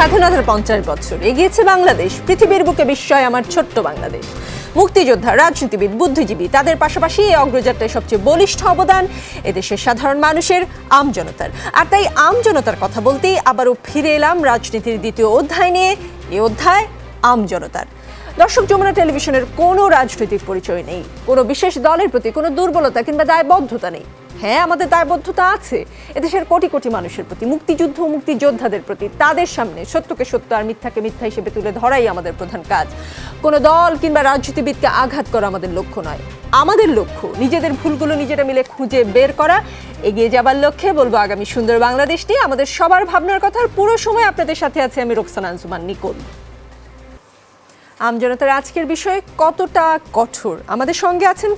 স্বাধীনতার 50 বছর এগিয়েছে বাংলাদেশ। পৃথিবীর বুকে বিস্ময় আমার ছোট্ট বাংলাদেশ। মুক্তিযোদ্ধা, রাজনীতিবিদ, বুদ্ধিজীবী তাদের পাশাপাশি এই অগ্রযাত্রায় সবচেয়ে বলিষ্ঠ অবদান এদেশের সাধারণ মানুষের, আমজনতার। আর তাই আমজনতার কথা বলতেই আবারও ফিরে এলাম রাজনীতির দ্বিতীয় অধ্যায় নিয়ে। এই অধ্যায় আমজনতার। দর্শক, যমুনা টেলিভিশনের কোনো রাজনৈতিক পরিচয় নেই, কোনো বিশেষ দলের প্রতি কোনো দুর্বলতা কিংবা দায়বদ্ধতা নেই। হ্যাঁ, আমাদের দায়বদ্ধতা আছে এদেশের কোটি কোটি মানুষের প্রতি, মুক্তিযুদ্ধ ও মুক্তিযোদ্ধাদের প্রতি। তাদের সামনে সত্যকে সত্য আর মিথ্যাকে মিথ্যা হিসেবে তুলে ধরাই আমাদের প্রধান কাজ। কোনো দল কিংবা রাজনীতিবিদকে আঘাত করা আমাদের লক্ষ্য নয়। আমাদের লক্ষ্য নিজেদের ভুলগুলো নিজেরা মিলে খুঁজে বের করা, এগিয়ে যাবার লক্ষ্যে বলবো আগামী সুন্দর বাংলাদেশ নিয়ে আমাদের সবার ভাবনার কথা। পুরো সময় আপনাদের সাথে আছে আমি রোকসানা আঞ্জুমান নিকোল। আমজনতার আজকের বিষয়ে কতটা কঠোর, আমাদের সঙ্গে আছেন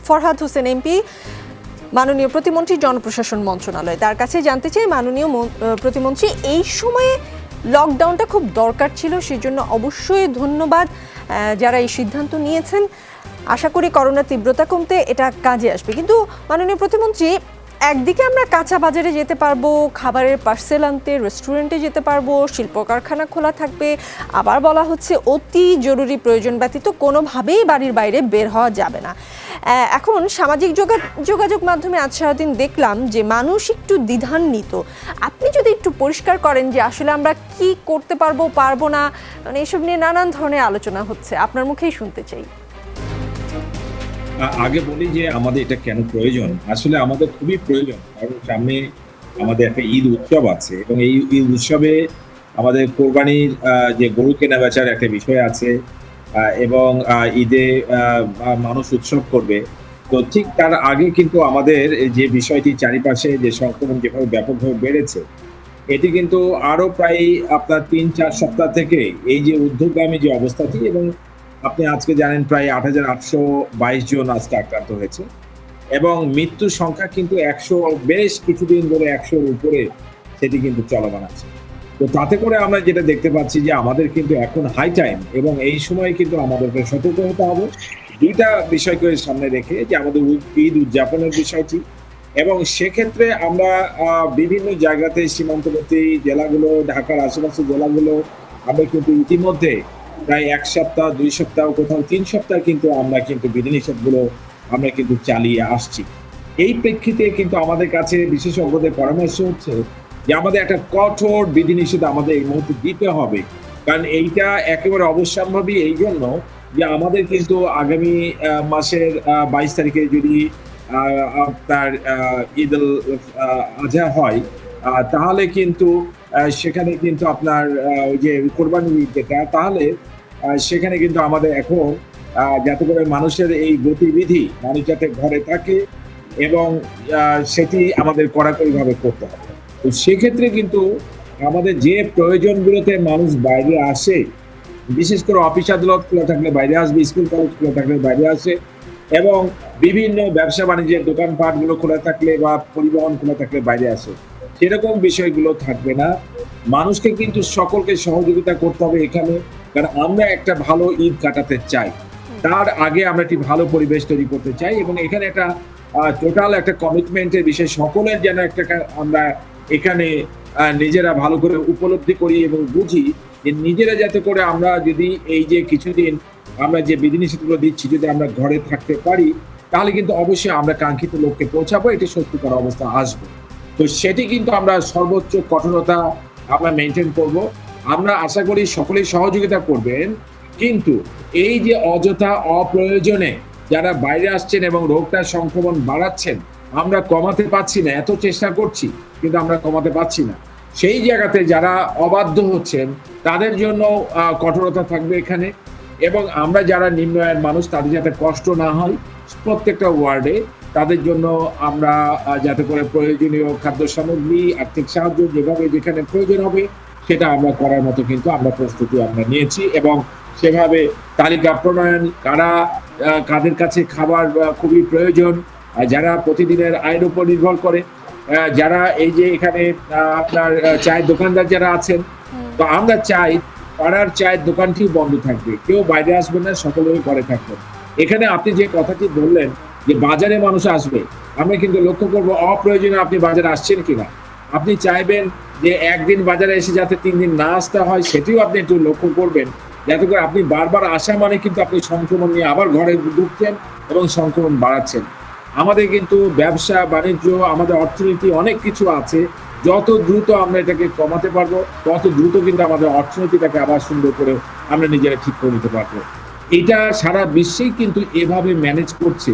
ফরহাদ হোসেন এমপি, মাননীয় প্রতিমন্ত্রী, জনপ্রশাসন মন্ত্রণালয়। তার কাছে জানতে চাই, মাননীয় প্রতিমন্ত্রী, এই সময়ে লকডাউনটা খুব দরকার ছিল, সেজন্য অবশ্যই ধন্যবাদ যারা এই সিদ্ধান্ত নিয়েছেন। আশা করি করোনার তীব্রতা কমতে এটা কাজে আসবে। কিন্তু মাননীয় প্রতিমন্ত্রী, একদিকে আমরা কাঁচা বাজারে যেতে পারবো, খাবারের পার্সেল আনতে রেস্টুরেন্টে যেতে পারবো, শিল্প কারখানা খোলা থাকবে, আবার বলা হচ্ছে অতি জরুরি প্রয়োজন ব্যতীত কোনোভাবেই বাড়ির বাইরে বের হওয়া যাবে না। এখন সামাজিক যোগাযোগ মাধ্যমে আজ সারাদিন দেখলাম যে মানুষ একটু দ্বিধান্বিত। আপনি যদি একটু পরিষ্কার করেন যে আসলে আমরা কি করতে পারবো না, মানে এসব নিয়ে নানান ধরনের আলোচনা হচ্ছে, আপনার মুখেই শুনতে চাই। আগে বলি যে আমাদের এটা কেন প্রয়োজন। আসলে আমাদের খুবই প্রয়োজন, কারণ সামনে আমাদের একটা ঈদ উৎসব আছে এবং এই ঈদ উৎসবে আমাদের কোরবানির যে গরু কেনা বেচার একটা বিষয় আছে এবং ঈদে মানুষ উৎসব করবে। তো ঠিক তার আগে কিন্তু আমাদের যে বিষয়টি চারিপাশে যে সংক্রমণ যেভাবে ব্যাপকভাবে বেড়েছে, এটি কিন্তু আরো প্রায় আপনার ৩-৪ সপ্তাহ থেকে এই যে ঊর্ধ্বগামী যে অবস্থাটি, এবং আপনি আজকে জানেন প্রায় ৮,৮২২ জন আজকে আক্রান্ত হয়েছে এবং মৃত্যুর সংখ্যা কিন্তু ১০০, বেশ কিছুদিন ধরে ১০০-র উপরে সেটি কিন্তু চলমান আছে। তো তাতে করে আমরা যেটা দেখতে পাচ্ছি যে আমাদের কিন্তু এখন হাই টাইম, এবং এই সময় কিন্তু আমাদেরকে সতর্ক হতে হবে দুইটা বিষয়কে সামনে রেখে, যে আমাদের ঈদ উদযাপনের বিষয়টি, এবং সেক্ষেত্রে আমরা বিভিন্ন জায়গাতে সীমান্তবর্তী জেলাগুলো, ঢাকার আশেপাশের জেলাগুলো আমরা কিন্তু ইতিমধ্যে প্রায় ১ সপ্তাহ, ২ সপ্তাহ, কোথাও ৩ সপ্তাহ কিন্তু আমরা কিন্তু বিধিনিষেধগুলো আমরা কিন্তু চালিয়ে আসছি। এই প্রেক্ষিতে কিন্তু আমাদের কাছে বিশেষজ্ঞদের পরামর্শ হচ্ছে যে আমাদের একটা কঠোর বিধিনিষেধ আমাদের এই মুহূর্তে দিতে হবে, কারণ এইটা একেবারে অবশ্যম্ভাবী। এই জন্য যে আমাদের কিন্তু আগামী মাসের ২২ তারিখে যদি আপনার ঈদ উল আজহা হয়, তাহলে কিন্তু সেখানে কিন্তু আপনার ওই যে কোরবানি ঈদ যেটা, তাহলে সেখানে কিন্তু আমাদের এখন যাতে করে মানুষের এই গতিবিধি, মানুষ যাতে ঘরে থাকে এবং সেটি আমাদের কড়াকড়িভাবে করতে হবে। তো সেক্ষেত্রে কিন্তু আমাদের যে প্রয়োজনগুলোতে মানুষ বাইরে আসে, বিশেষ করে অফিস আদালত খোলা থাকলে বাইরে আসবে, স্কুল কলেজ খোলা থাকলে বাইরে আসে, এবং বিভিন্ন ব্যবসা বাণিজ্যের দোকানপাটগুলো খোলা থাকলে বা পরিবহন খোলা থাকলে বাইরে আসে, সেরকম বিষয়গুলো থাকবে না। মানুষকে কিন্তু সকলকে সহযোগিতা করতে হবে এখানে, কারণ আমরা একটা ভালো ঈদ কাটাতে চাই, তার আগে আমরা একটি ভালো পরিবেশ তৈরি করতে চাই, এবং এখানে একটা টোটাল একটা কমিটমেন্টের বিষয়, সকলের যেন একটা আমরা এখানে নিজেরা ভালো করে উপলব্ধি করি এবং বুঝি যে নিজেরা যাতে করে আমরা যদি এই যে কিছুদিন আমরা যে বিধিনিষেধগুলো দিচ্ছি, যদি আমরা ঘরে থাকতে পারি, তাহলে কিন্তু অবশ্যই আমরা কাঙ্ক্ষিত লক্ষ্যে পৌঁছাবো, এটি সত্যিকার অবস্থা আসবে। তো সেটি কিন্তু আমরা সর্বোচ্চ কঠোরতা আমরা মেনটেন করব। আমরা আশা করি সকলেই সহযোগিতা করবেন, কিন্তু এই যে অযথা অপ্রয়োজনে যারা বাইরে আসছেন এবং রোগটার সংক্রমণ বাড়াচ্ছেন, আমরা কমাতে পারছি না, এত চেষ্টা করছি কিন্তু আমরা কমাতে পারছি না। সেই জায়গাতে যারা অবাধ্য হচ্ছেন তাদের জন্য কঠোরতা থাকবে এখানে, এবং আমরা যারা নিম্ন আয়ের মানুষ তাদের যাতে কষ্ট না হয়, প্রত্যেকটা ওয়ার্ডে তাদের জন্য আমরা যাতে করে প্রয়োজনীয় খাদ্য সামগ্রী, আর্থিক সাহায্য যেভাবে যেখানে প্রয়োজন হবে সেটা আমরা করার মতো কিন্তু আমরা প্রস্তুতি আমরা নিয়েছি, এবং সেভাবে তালিকা প্রণয়ন, কাদের কাছে খাবার খুবই প্রয়োজন, যারা প্রতিদিনের আয়ের উপর নির্ভর করে, যারা এই যে এখানে আপনার চায়ের দোকানদার যারা আছেন, তো আমরা চাই পাড়ার চায়ের দোকানটি বন্ধ থাকবে, কেউ বাইরে আসবে না, সকলেই ঘরে থাকবেন। এখানে আপনি যে কথাটি বললেন যে বাজারে মানুষ আসবে, আমরা কিন্তু লক্ষ্য করবো অপ্রয়োজনে আপনি বাজারে আসছেন কিনা। আপনি চাইবেন যে একদিন বাজারে এসে যাতে 3 দিন না আসতে হয়, সেটিও আপনি একটু লক্ষ্য করবেন, যাতে করে আপনি বারবার আসা মানে কিন্তু আপনি সংক্রমণ নিয়ে আবার ঘরে ঢুকছেন এবং সংক্রমণ বাড়াচ্ছেন। আমাদের কিন্তু ব্যবসা বাণিজ্য, আমাদের অর্থনীতি অনেক কিছু আছে। যত দ্রুত আমরা এটাকে কমাতে পারবো, তত দ্রুত কিন্তু আমাদের অর্থনীতিটাকে আবার সুন্দর করে আমরা নিজেরা ঠিক করে নিতে পারবো। এটা সারা বিশ্বেই কিন্তু এভাবে ম্যানেজ করছে।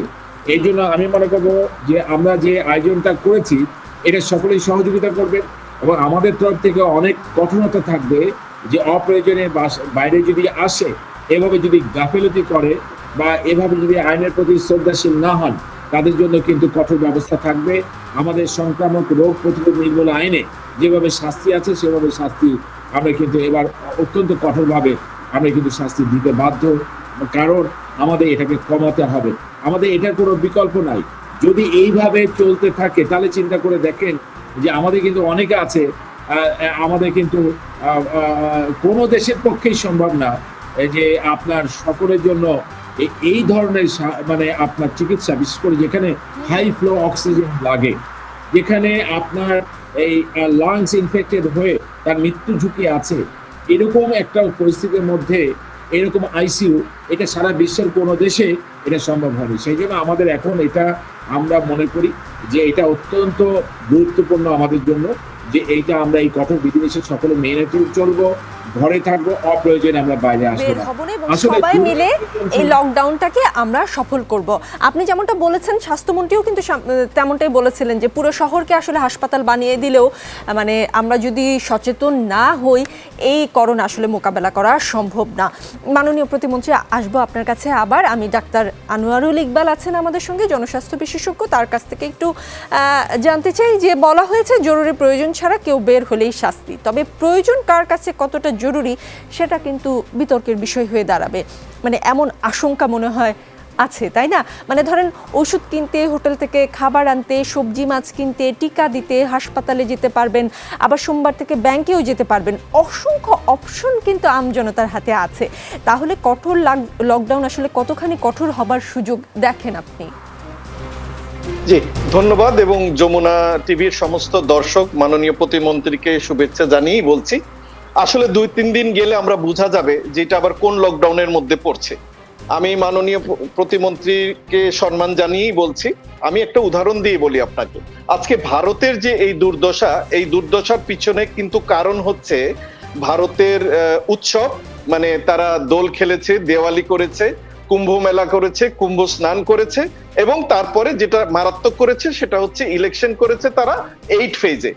এই জন্য আমি মনে করবো যে আমরা যে আয়োজনটা করেছি, এটা সকলেই সহযোগিতা করবেন এবং আমাদের তরফ থেকে অনেক কঠোরতা থাকবে যে অপ্রয়োজনে বাইরে যদি আসে, এভাবে যদি গাফিলতি করে বা এভাবে যদি আইনের প্রতি শ্রদ্ধাশীল না হন, তাদের জন্য কিন্তু কঠোর ব্যবস্থা থাকবে। আমাদের সংক্রামক রোগ প্রতিরোধ নির্মূল আইনে যেভাবে শাস্তি আছে, সেভাবে শাস্তি আমরা কিন্তু এবার অত্যন্ত কঠোরভাবে আমরা কিন্তু শাস্তি দিতে বাধ্য, কারণ আমাদের এটাকে কমাতে হবে। আমাদের এটার কোনো বিকল্প নাই। যদি এইভাবে চলতে থাকে তাহলে চিন্তা করে দেখেন যে আমাদের কিন্তু অনেকে আছে, আমাদের কিন্তু কোনো দেশের পক্ষেই সম্ভব না যে আপনার সকলের জন্য এই ধরনের মানে আপনার চিকিৎসা, বিশেষ করে যেখানে হাই ফ্লো অক্সিজেন লাগে, যেখানে আপনার এই লাংস ইনফেক্টেড হয়ে তার মৃত্যু ঝুঁকি আছে, এরকম একটা পরিস্থিতির মধ্যে এরকম আইসিইউ এটা সারা বিশ্বের কোনো দেশে এটা সম্ভব হয়নি। সেই জন্য আমাদের এখন এটা আমরা মনে করি যে এটা অত্যন্ত গুরুত্বপূর্ণ আমাদের জন্য, যে এইটা আমরা এই কঠোর বিধিনিষেধ সকলে মেনে চলবো, ঘরে থাকবো, অপ্রয়োজনে আমরা বাইরে আসবো না। এবং সবাই মিলে এই লকডাউনটাকে আমরা সফল করব। আপনি যেমনটা বলেছেন, স্বাস্থ্যমন্ত্রীও কিন্তু তেমনটাই বলেছিলেন যে পুরো শহরকে আসলে হাসপাতাল বানিয়ে দিলেও মানে আমরা যদি সচেতন না হই, এই করোনা আসলে মোকাবেলা করা সম্ভব না। মাননীয় প্রতিমন্ত্রী, আসবো আপনার কাছে আবার। আমি ডাক্তার আনোয়ারুল ইকবাল আছেন আমাদের সঙ্গে, জনস্বাস্থ্য বিশেষজ্ঞ। তার কাছ থেকে একটু জানতে চাই যে বলা হয়েছে জরুরি প্রয়োজন ছাড়া কেউ বের হলেই শাস্তি, তবে প্রয়োজন কার কাছে কতটা জরুরি সেটা কিন্তু বিতর্কের বিষয় হয়ে দাঁড়াবে। মানে এমন আশঙ্কা মনে হয় আছে, তাই না? মানে ধরেন ওষুধ কিনতে, হোটেল থেকে খাবার আনতে, সবজি মাছ কিনতে, টিকা দিতে হাসপাতালে যেতে পারবেন, আবার সোমবার থেকে ব্যাংকেও যেতে পারবেন। অসংখ্য অপশন কিন্তু আমজনতার হাতে আছে। তাহলে কঠোর লকডাউন আসলে কতখানি কঠোর হবার সুযোগ দেখেন আপনি? জি, ধন্যবাদ। এবং যমুনা টিভির সমস্ত দর্শক মাননীয় প্রতিমন্ত্রীকে শুভেচ্ছা জানিয়েই বলছি, আসলে 2-3 দিন গেলে আমরা বোঝা যাবে যে এটা আবার কোন লকডাউনের মধ্যে পড়ছে। আমি মাননীয় প্রতিমন্ত্রীকে সম্মান জানিয়েই বলছি। আমি একটা উদাহরণ দিয়ে বলি আপনাকে। আজকে ভারতের যে এই দুর্দশা, এই দুর্দশার পিছনে কিন্তু কারণ হচ্ছে ভারতের উৎসব। মানে তারা দোল খেলেছে, দেওয়ালি করেছে, কুম্ভ মেলা করেছে, কুম্ভ স্নান করেছে, এবং তারপরে যেটা মারাত্মক করেছে সেটা হচ্ছে ইলেকশন করেছে তারা 8 ফেজে।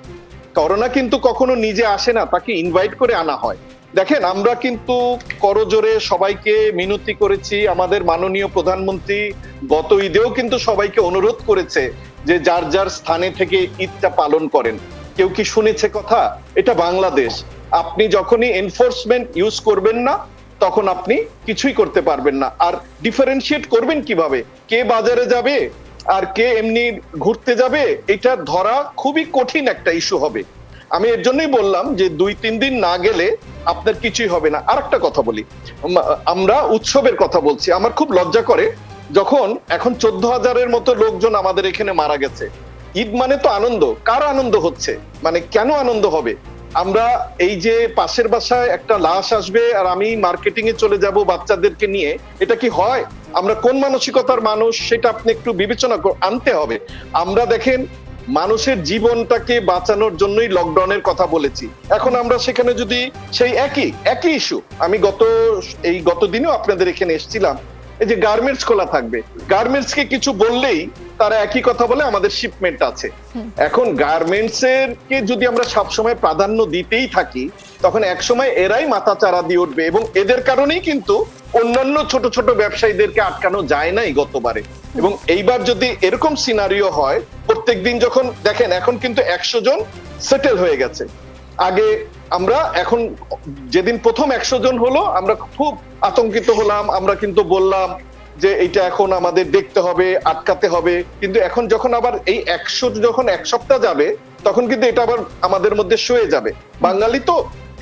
করোনা কিন্তু কখনো নিজে আসে না, তাকে ইনভাইট করে আনা হয়। দেখেন, আমরা কিন্তু করজোরে সবাইকে মিনতি করেছি। আমাদের মাননীয় প্রধানমন্ত্রী গত ঈদেও কিন্তু সবাইকে অনুরোধ করেছে যে যার যার স্থানে থেকে ঈদটা পালন করেন। কেউ কি শুনেছে কথা? এটা বাংলাদেশ। আপনি যখনই এনফোর্সমেন্ট ইউজ করবেন না, তখন আপনি কিছুই করতে পারবেন না। আর ডিফারেন্সিয়েট করবেন কিভাবে? কে বাজারে যাবে আর কে এমনি ঘুরতে যাবে, এটা ধরা খুবই কঠিন একটা ইস্যু হবে। আমি এর জন্যই বললাম যে 2-3 দিন না গেলে আপনার কিছুই হবে না। আর একটা কথা বলি, আমরা উৎসবের কথা বলছি। আমার খুব লজ্জা করে যখন এখন 14,000-এর মতো লোকজন আমাদের এখানে মারা গেছে। ঈদ মানে তো আনন্দ। কার আনন্দ হচ্ছে? মানে কেন আনন্দ হবে? আমরা এই যে পাশের বাসায় একটা লাশ আসবে আর আমি মার্কেটিং এ চলে যাব বাচ্চাদেরকে নিয়ে, এটা কি হয়? আমরা কোন মানসিকতার মানুষ সেটা আপনি একটু বিবেচনা আনতে হবে। আমরা দেখেন মানুষের জীবনটাকে বাঁচানোর জন্যই লকডাউনের কথা বলেছি। এখন আমরা সেখানে যদি সেই একই ইস্যু, আমি গত দিনেও আপনাদের এখানে এসেছিলাম, এই যে গার্মেন্টস খোলা থাকবে, গার্মেন্টস কে কিছু বললেই তারা একই কথা বলে আমাদের শিপমেন্ট আছে। এখন গার্মেন্টস এর কে যদি আমরা সবসময় প্রাধান্য দিতেই থাকি, তখন একসময় এরাই মাথা চারা দিয়ে উঠবে, এবং এদের কারণেই কিন্তু অন্যান্য ছোট ছোট ব্যবসায়ীদেরকে আটকানো যায় নাই গতবারে। এবং এইবার যদি এরকম সিনারিও হয়, প্রত্যেকদিন যখন দেখেন এখন কিন্তু 100 জন সেটেল হয়ে গেছে। আগে আমরা এখন যেদিন প্রথম 100 জন হলো আমরা খুব আতঙ্কিত হলাম, আমরা কিন্তু বললাম যে এটা এখন আমাদের দেখতে হবে, আটকাতে হবে। কিন্তু এখন যখন আবার এই 100 যখন 1 সপ্তাহ যাবে, তখন কিন্তু এটা আবার আমাদের মধ্যে সয়ে যাবে। বাঙালি তো,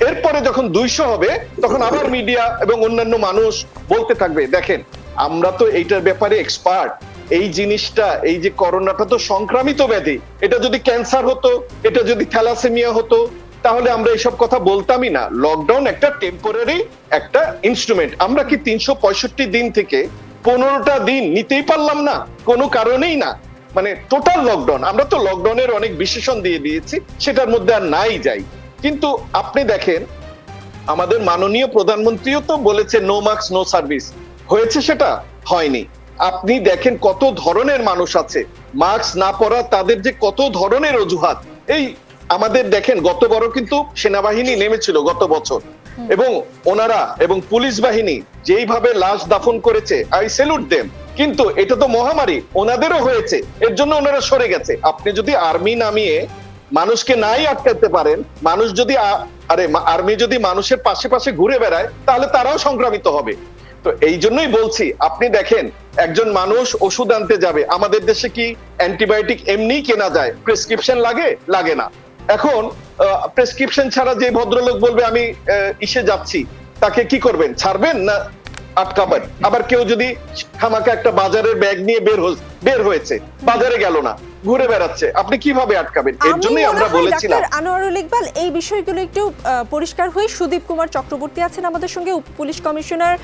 এরপরে যখন 200 হবে তখন আবার মিডিয়া এবং অন্যান্য মানুষ বলতে থাকবে, দেখেন আমরা তো এইটার ব্যাপারে এক্সপার্ট, এই জিনিসটা, এই যে করোনাটা তো সংক্রামিত ব্যাধি, এটা যদি ক্যান্সার হতো, এটা যদি থ্যালাসেমিয়া হতো, তাহলে আমরা এসব কথা বলতামই না। লকডাউন একটা টেম্পোরারি একটা ইনস্ট্রুমেন্ট। আমরা কি 365 দিন থেকে 15টা দিন নিতেই পারলাম না? কোনো কারণেই না। মানে টোটাল লকডাউন, আমরা তো লকডাউনের অনেক বিশেষণ দিয়ে দিয়েছি, সেটার মধ্যে আর নাই যাই। কিন্তু আপনি দেখেন, আমাদের মাননীয় প্রধানমন্ত্রীও তো বলেছে নো মাস্ক নো সার্ভিস, হয়েছে? সেটা হয়নি। আপনি দেখেন কত ধরনের মানুষ আছে মাস্ক না পরা, তাদের যে কত ধরনের অজুহাত। এই আমাদের দেখেন গতবারও কিন্তু সেনাবাহিনী নেমেছিল গত বছর, এবং ওনারা এবং পুলিশ বাহিনী যেইভাবে লাশ দাফন করেছে, আই স্যালুট দেম। কিন্তু এটা তো মহামারী, ওনাদেরও হয়েছে, এর জন্য ওনারা সরে গেছে। আপনি যদি আর্মি নামিয়ে মানুষকে নাই আটকাতে পারেন, মানুষ যদি আর্মি যদি মানুষের পাশে পাশে ঘুরে বেড়ায়, তাহলে তারাও সংক্রামিত হবে। তো এই জন্যই বলছি, আপনি দেখেন একজন মানুষ ওষুধ আনতে যাবে, আমাদের দেশে কি অ্যান্টিবায়োটিক এমনি কেনা যায়? প্রেসক্রিপশন লাগে? লাগে না। এখন প্রেসক্রিপশন ছাড়া যে ভদ্রলোক বলবে আমি ইসে যাচ্ছি, তাকে কি করবেন? ছাড়বেন না আটকাবেন? আবার কেউ যদি খামাকে একটা বাজারের ব্যাগ নিয়ে বের হয়েছে, বাজারে গেল না, ঘুরে বেড়াচ্ছে, আপনি কিভাবে আটকাবেন? এর জন্যই আমরা বলেছিলাম। ডাক্তার আনোয়ারুল ইকবাল, এই বিষয়গুলো একটু পরিষ্কার হয়ে সুদীপ কুমার চক্রবর্তী আছেন আমাদের সঙ্গে, পুলিশ কমিশনার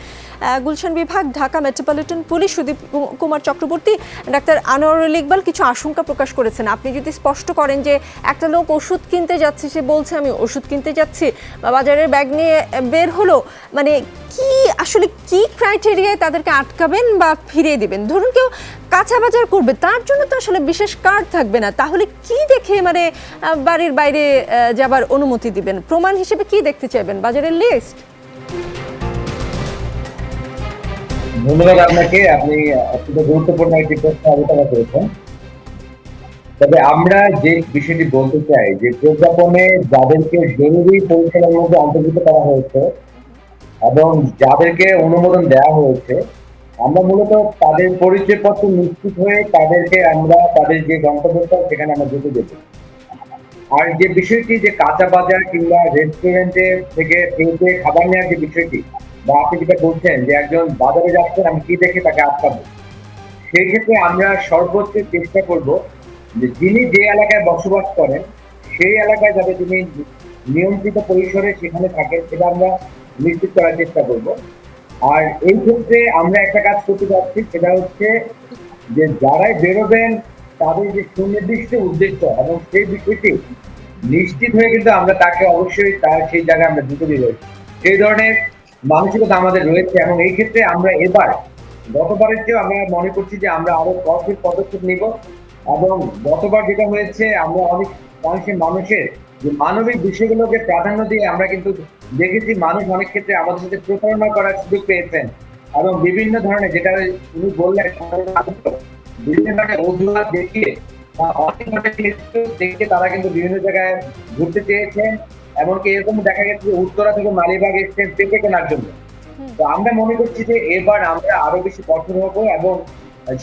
গুলশান বিভাগ, Dhaka metropolitan police, Sudip Kumar Chakraborty. Doctor Anwarul Iqbal কিছু আশঙ্কা প্রকাশ করেছেন। আপনি যদি স্পষ্ট করেন যে একটা লোক ওষুধ কিনতে যাচ্ছে, সে বলছে আমি ওষুধ কিনতে যাচ্ছি, বা বাজারের ব্যাগ নিয়ে বের হলো, মানে কি আসলে কি ক্রাইটেরিয়ায় তাদেরকে আটকাবেন বা ফিরিয়ে দিবেন? ধরুন কেউ কাঁচা বাজার করবে, তার জন্য তো আসলে বিশেষ কার্ড থাকবে না, তাহলে কি দেখে মানে বাড়ির বাইরে যাবার অনুমতি দিবেন? প্রমাণ হিসেবে কি দেখতে চাইবেন? বাজারের লিস্ট? ধন্যবাদ আপনাকে, আপনি অত্যন্ত গুরুত্বপূর্ণ একটি প্রশ্ন আলোচনা করেছেন। তবে আমরা যে বিষয়টি বলতে চাই যে প্রজ্ঞাপনে যাদেরকে জরুরি পরিষেবার মধ্যে অন্তর্ভুক্ত করা হয়েছে এবং যাদেরকে অনুমোদন দেওয়া হয়েছে, আমরা মূলত তাদের পরিচয়পত্র নিশ্চিত হয়ে তাদেরকে আমরা তাদের যে গন্তব্যস্থল সেখানে আমরা যেতে দেবো। আর যে বিষয়টি যে কাঁচা বাজার কিংবা রেস্টুরেন্টে থেকে পেটে খাবার নেওয়ার যে বিষয়টি, বা আপনি যেটা বলছেন যে একজন বাজারে যাচ্ছেন, আমি কি দেখে তাকে আটকাবো, সেই ক্ষেত্রে আমরা সর্বোচ্চ চেষ্টা করব যে যিনি যে এলাকায় বসবাস করেন সেই এলাকায় যাতে তিনি নিয়ন্ত্রিত পরিসরে সেখানে থাকেন, সেটা আমরা নিশ্চিত করার চেষ্টা করব। আর এই ক্ষেত্রে আমরা একটা কাজ করতে যাচ্ছি, সেটা হচ্ছে যে যারাই বেরোবেন তাদের যে সুনির্দিষ্ট উদ্দেশ্য এবং সেই বিষয়টি নিশ্চিত হয়ে কিন্তু আমরা তাকে অবশ্যই তার সেই জায়গায় আমরা ঢুকে দিব, সেই ধরনের মানসিকতা আমাদের রয়েছে। এবং এই ক্ষেত্রে আমরা এবার গতবারের চেয়েও আমরা মনে করছি যে আমরা আরো কঠোর পদক্ষেপ নিব। এবং গতবার যেটা হয়েছে, আমরা অনেক মানুষের যে মানবিক বিষয়গুলোকে প্রাধান্য দিয়ে আমরা কিন্তু দেখেছি মানুষ অনেক ক্ষেত্রে আমাদের সাথে প্রতারণা করার সুযোগ পেয়েছেন, এবং বিভিন্ন ধরনের যেটা উনি বললেন বিভিন্ন ধরনের অজুহাত দেখিয়ে বা অনেক দেখে তারা কিন্তু বিভিন্ন জায়গায় ঘুরতে চেয়েছেন। এমনকি এরকম দেখা গেছে যে উত্তরা থেকে মালিবাগ এসছেন পেঁপে কেনার জন্য। তো আমরা মনে করছি যে এবার আমরা আরো বেশি কঠোর হবো, এবং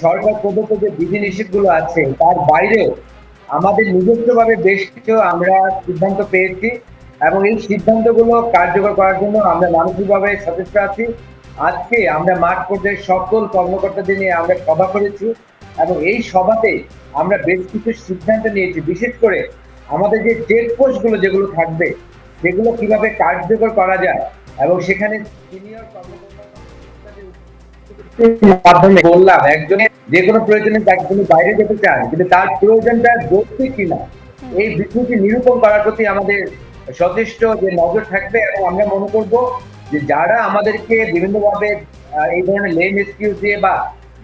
সরকার প্রদত্ত যে বিধিনিষেধ গুলো আছে তার বাইরেও আমাদের নিজস্বভাবে বেশ কিছু আমরা সিদ্ধান্ত পেয়েছি, এবং এই সিদ্ধান্তগুলো কার্যকর করার জন্য আমরা মানসিকভাবে সচেষ্ট আছি। আজকে আমরা মাঠ পর্যায়ে সকল কর্মকর্তাদের নিয়ে আমরা সভা করেছি, এবং এই সভাতে আমরা বেশ কিছু সিদ্ধান্ত নিয়েছি। বিশেষ করে আমাদের যে চেকপোস্ট গুলো যেগুলো থাকবে সেগুলো কিভাবে কার্যকর করা যায়, এবং সেখানে সিনিয়র মাধ্যমে বললাম একজনের যে কোনো প্রয়োজনে তাকে তিনি বাইরে যেতে চান, কিন্তু তার প্রয়োজনটা ধরছে কিনা এই বিষয়টি নিরূপণ করার প্রতি আমাদের যথেষ্ট যে নজর থাকবে। এবং আমরা মনে করব যে যারা আমাদেরকে বিভিন্নভাবে এই ধরনের লেম এক্সকিউজ দিয়ে বা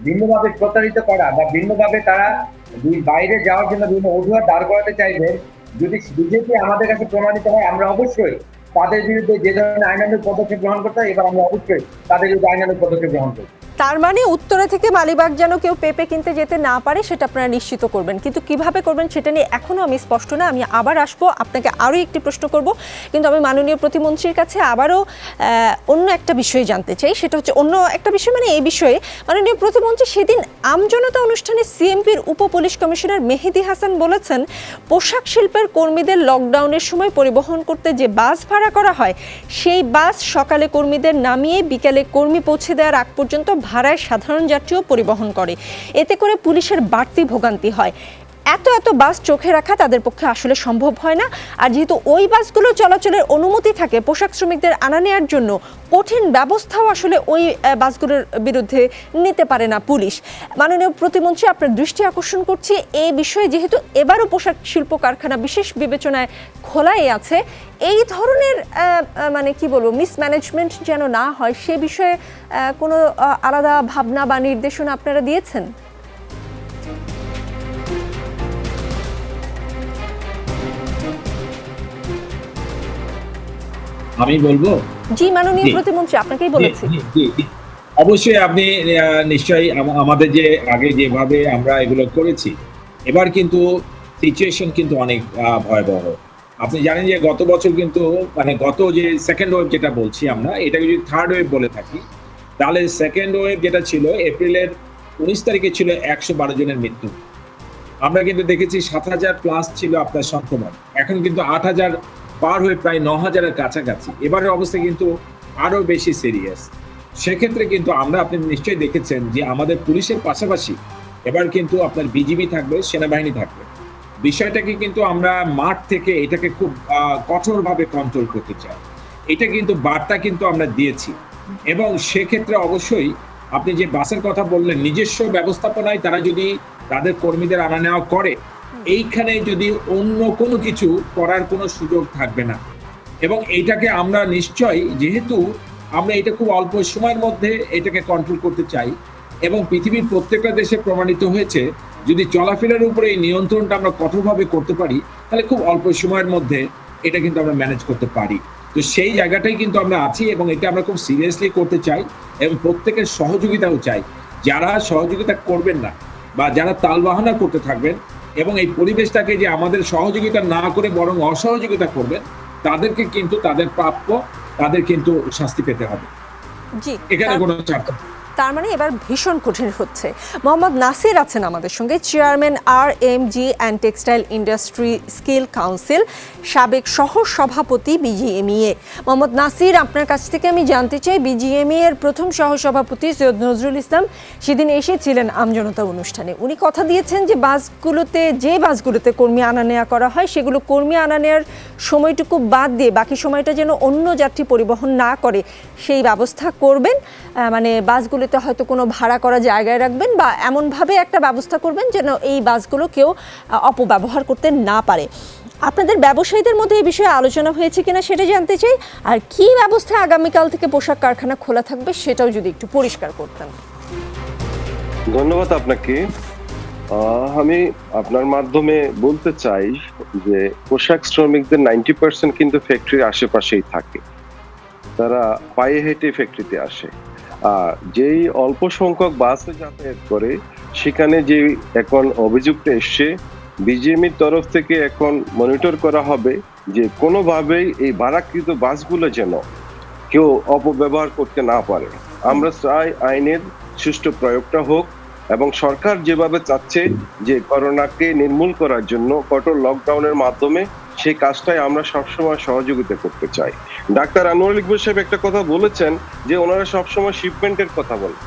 ভিন্নভাবে প্রতারিত করা বা ভিন্নভাবে তারা বাইরে যাওয়ার জন্য বিভিন্ন অজুহাত দাঁড় করাতে চাইবেন, যদি বিজেপি আমাদের কাছে প্রমাণিত হয়, আমরা অবশ্যই তাদের বিরুদ্ধে যে ধরনের আইনানুগ পদক্ষেপ গ্রহণ করতে হয়, এবার আমরা অবশ্যই তাদের বিরুদ্ধে আইনানুগ পদক্ষেপ গ্রহণ করব। তার মানে উত্তরা থেকে মালিবাগ যেন কেউ পেঁপে কিনতে যেতে না পারে সেটা আপনারা নিশ্চিত করবেন, কিন্তু কিভাবে করবেন সেটা নিয়ে এখনো আমি স্পষ্ট না। আমি আবার আসবো, আপনাকে আরও একটি প্রশ্ন করব, কিন্তু আমি মাননীয় প্রতিমন্ত্রীর কাছে আবারও অন্য একটা বিষয় জানতে চাই। সেটা হচ্ছে অন্য একটা বিষয়, মানে এই বিষয়ে মাননীয় প্রতিমন্ত্রী সেদিন আমজনতা অনুষ্ঠানে সিএমপির উপ পুলিশ কমিশনার মেহেদি হাসান বলেছেন, পোশাক শিল্পের কর্মীদের লকডাউনের সময় পরিবহন করতে যে বাস ভাড়া করা হয় সেই বাস সকালে কর্মীদের নামিয়ে বিকেলে কর্মী পৌঁছে দেওয়ার আগ পর্যন্ত ভাড়ায় সাধারণ যাত্রীও পরিবহন করে। এতে করে পুলিশের বাড়তি ভোগান্তি হয়। এত বাস চোখে রাখা তাদের পক্ষে আসলে সম্ভব হয় না। আর যেহেতু ওই বাসগুলো চলাচলের অনুমতি থাকে পোশাক শ্রমিকদের আনা নেওয়ার জন্য, কঠিন ব্যবস্থাও আসলে ওই বাসগুলোর বিরুদ্ধে নিতে পারে না পুলিশ। মাননীয় প্রতিমন্ত্রী, আপনার দৃষ্টি আকর্ষণ করছি এই বিষয়ে, যেহেতু এবারও পোশাক শিল্প কারখানা বিশেষ বিবেচনায় খোলাই আছে, এই ধরনের মানে কি বলবো মিসম্যানেজমেন্ট যেন না হয় সে বিষয়ে কোনো আলাদা ভাবনা বা নির্দেশনা আপনারা দিয়েছেন? আমি বলবো। জি মাননীয় প্রতিমন্ত্রী, আপনাকেই বলেছি। অবশ্যই আপনি নিশ্চয়ই আমাদের যে আগে যেভাবে আমরা এগুলো করেছি, এবার কিন্তু সিচুয়েশন কিন্তু অনেক ভয়াবহ। আপনি জানেন যে গত বছর কিন্তু মানে গত যে সেকেন্ড ওয়েভ যেটা বলছি আমরা, এটাকে যদি থার্ড ওয়েভ বলে থাকি, তাহলে সেকেন্ড ওয়েভ যেটা ছিল এপ্রিলের 19 তারিখে ছিল 112 জনের মৃত্যু। আমরা কিন্তু দেখেছি 7,000 প্লাস ছিল আপনার সংক্রমণ, এখন কিন্তু 8,000 পার হয়ে প্রায় 9,000-এর কাছাকাছি। এবারের অবস্থা কিন্তু আরো বেশি সিরিয়াস। সেক্ষেত্রে কিন্তু আপনি নিশ্চয়ই দেখেছেন যে আমাদের পুলিশের পাশাপাশি এবার কিন্তু আপনার বিজিবি থাকবে, সেনাবাহিনী থাকবে। বিষয়টাকে কিন্তু আমরা মাঠ থেকে এটাকে খুব কঠোরভাবে কন্ট্রোল করতে চাই। এটা কিন্তু বার্তা কিন্তু আমরা দিয়েছি, এবং সেক্ষেত্রে অবশ্যই আপনি যে বাসের কথা বললেন, নিজস্ব ব্যবস্থাপনায় তারা যদি তাদের কর্মীদের আনা নেওয়া করে, এইখানে যদি অন্য কোনো কিছু করার কোনো সুযোগ থাকবে না। এবং এইটাকে আমরা নিশ্চয়ই, যেহেতু আমরা এটা খুব অল্প সময়ের মধ্যে এটাকে কন্ট্রোল করতে চাই, এবং পৃথিবীর প্রত্যেকটা দেশে প্রমাণিত হয়েছে যদি চলাফেরার উপরে এই নিয়ন্ত্রণটা আমরা কঠোরভাবে করতে পারি, তাহলে খুব অল্প সময়ের মধ্যে এটা কিন্তু আমরা ম্যানেজ করতে পারি। তো সেই জায়গাটাই কিন্তু আমরা আছি, এবং এটা আমরা খুব সিরিয়াসলি করতে চাই, এবং প্রত্যেকের সহযোগিতাও চাই। যারা সহযোগিতা করবেন না বা যারা তালবাহানা করতে থাকবেন এবং এই পরিবেশটাকে যে আমাদের সহযোগিতা না করে বরং অসহযোগিতা করবেন, তাদেরকে কিন্তু তাদের প্রাপ্য, তাদের কিন্তু শাস্তি পেতে হবে। জি, এখানে কোনো চাপ। তার মানে এবার ভীষণ কঠিন হচ্ছে। মোহাম্মদ নাসির আছেন আমাদের সঙ্গে, chairman RMG and textile industry skill council, সাবেক সহ সভাপতি BGMEA। মোহাম্মদ নাসির, আপনার কাছ থেকে আমি জানতে চাই, BGMEA এর প্রথম সহসভাপতি সৈয়দ নজরুল ইসলাম সেদিন এসেছিলেন আমজনতা অনুষ্ঠানে। উনি কথা দিয়েছেন যে বাসগুলোতে কর্মী আনা নেওয়া করা হয়, সেগুলো কর্মী আনা নেওয়ার সময়টুকু বাদ দিয়ে বাকি সময়টা যেন অন্য যাত্রী পরিবহন না করে সেই ব্যবস্থা করবেন। মানে বাসগুলোতে হয়তো কোনো ভাড়া করা জায়গায় রাখবেন বা এমনভাবে একটা ব্যবস্থা করবেন যেন এই বাসগুলো কেউ অপব্যবহার করতে না পারে। আপনাদের ব্যবসায়ীদের মধ্যে এই বিষয়ে আলোচনা হয়েছে কিনা সেটা জানতে চাই, আর কি ব্যবস্থা আগামীকাল থেকে পোশাক কারখানা খোলা থাকবে সেটাও যদি একটু পরিষ্কার করতেন। ধন্যবাদ আপনাকে। আমি আপনার মাধ্যমে বলতে চাই যে পোশাক শ্রমিকদের 90% কিন্তু ফ্যাক্টরির আশেপাশেই থাকে, তারা পায়ে হেঁটে ফ্যাক্টরিতে আসে। যেই অল্প সংখ্যক বাসে যাতায়াত করে, সেখানে যে এখন অভিযোগটা এসছে, বিজিএমইর তরফ থেকে এখন মনিটর করা হবে যে কোনোভাবেই এই ভাড়াকৃত বাসগুলো যেন কেউ অপব্যবহার করতে না পারে। আমরা চাই আইনের সুষ্ঠু প্রয়োগটা হোক, এবং সরকার যেভাবে চাচ্ছে যে করোনাকে নির্মূল করার জন্য কঠোর লকডাউনের মাধ্যমে, সেই কাজটাই আমরা সবসময় সহযোগিতা করতে চাই। ডাক্তার আনোয়ারুল ইকবাল সাহেব একটা কথা বলেছেন যে ওনারা সবসময় শিপমেন্টের কথা বলেন।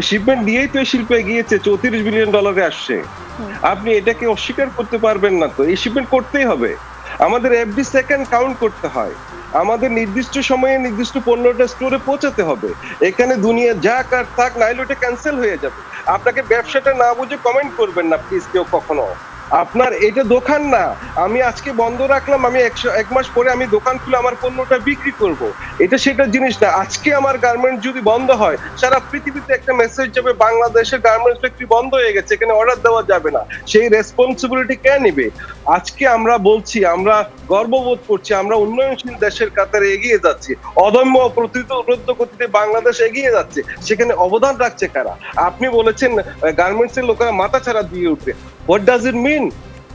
শিপমেন্ট দিয়েই তো এই শিল্প এগিয়েছে, $34 বিলিয়ন আসছে। আপনি এটাকে অস্বীকার করতে পারবেন না। তো এই শিপমেন্ট করতেই হবে। আমাদের এভরি সেকেন্ড কাউন্ট করতে হয়। আমাদের নির্দিষ্ট সময়ে নির্দিষ্ট পণ্যটা স্টোরে পৌঁছাতে হবে। এখানে দুনিয়া যা কার থাক, নাইলে ওটা ক্যান্সেল হয়ে যাবে। আপনাকে ব্যবসাটা না বুঝে কমেন্ট করবেন না প্লিজ কেউ কখনো। আপনার এটা দোকান না, আমি আজকে বন্ধ রাখলাম, আমি এক মাস পরে আমি দোকান খুলে আমার পণ্যটা বিক্রি করব, এটা সেটা জিনিস না। আজকে আমার গার্মেন্ট যদি বন্ধ হয়, সারা পৃথিবীতে একটা মেসেজ যাবে বাংলাদেশের গার্মেন্টস ফ্যাক্টরি বন্ধ হয়ে গেছে, এখানে অর্ডার দেওয়া যাবে না। সেই রেসপন্সিবিলিটি কে নেবে? আজকে আমরা বলছি, আমরা গর্ববোধ করছি, আমরা উন্নয়নশীল দেশের কাতারে এগিয়ে যাচ্ছি, অদম্য প্রতিরোধ গতিতে বাংলাদেশ এগিয়ে যাচ্ছে। সেখানে অবদান রাখছে কারা? আপনি বলেছেন গার্মেন্টস এর লোকেরা মাথা ছাড়া দিয়ে উঠবে। হোয়াট ডাজ ইট মিন?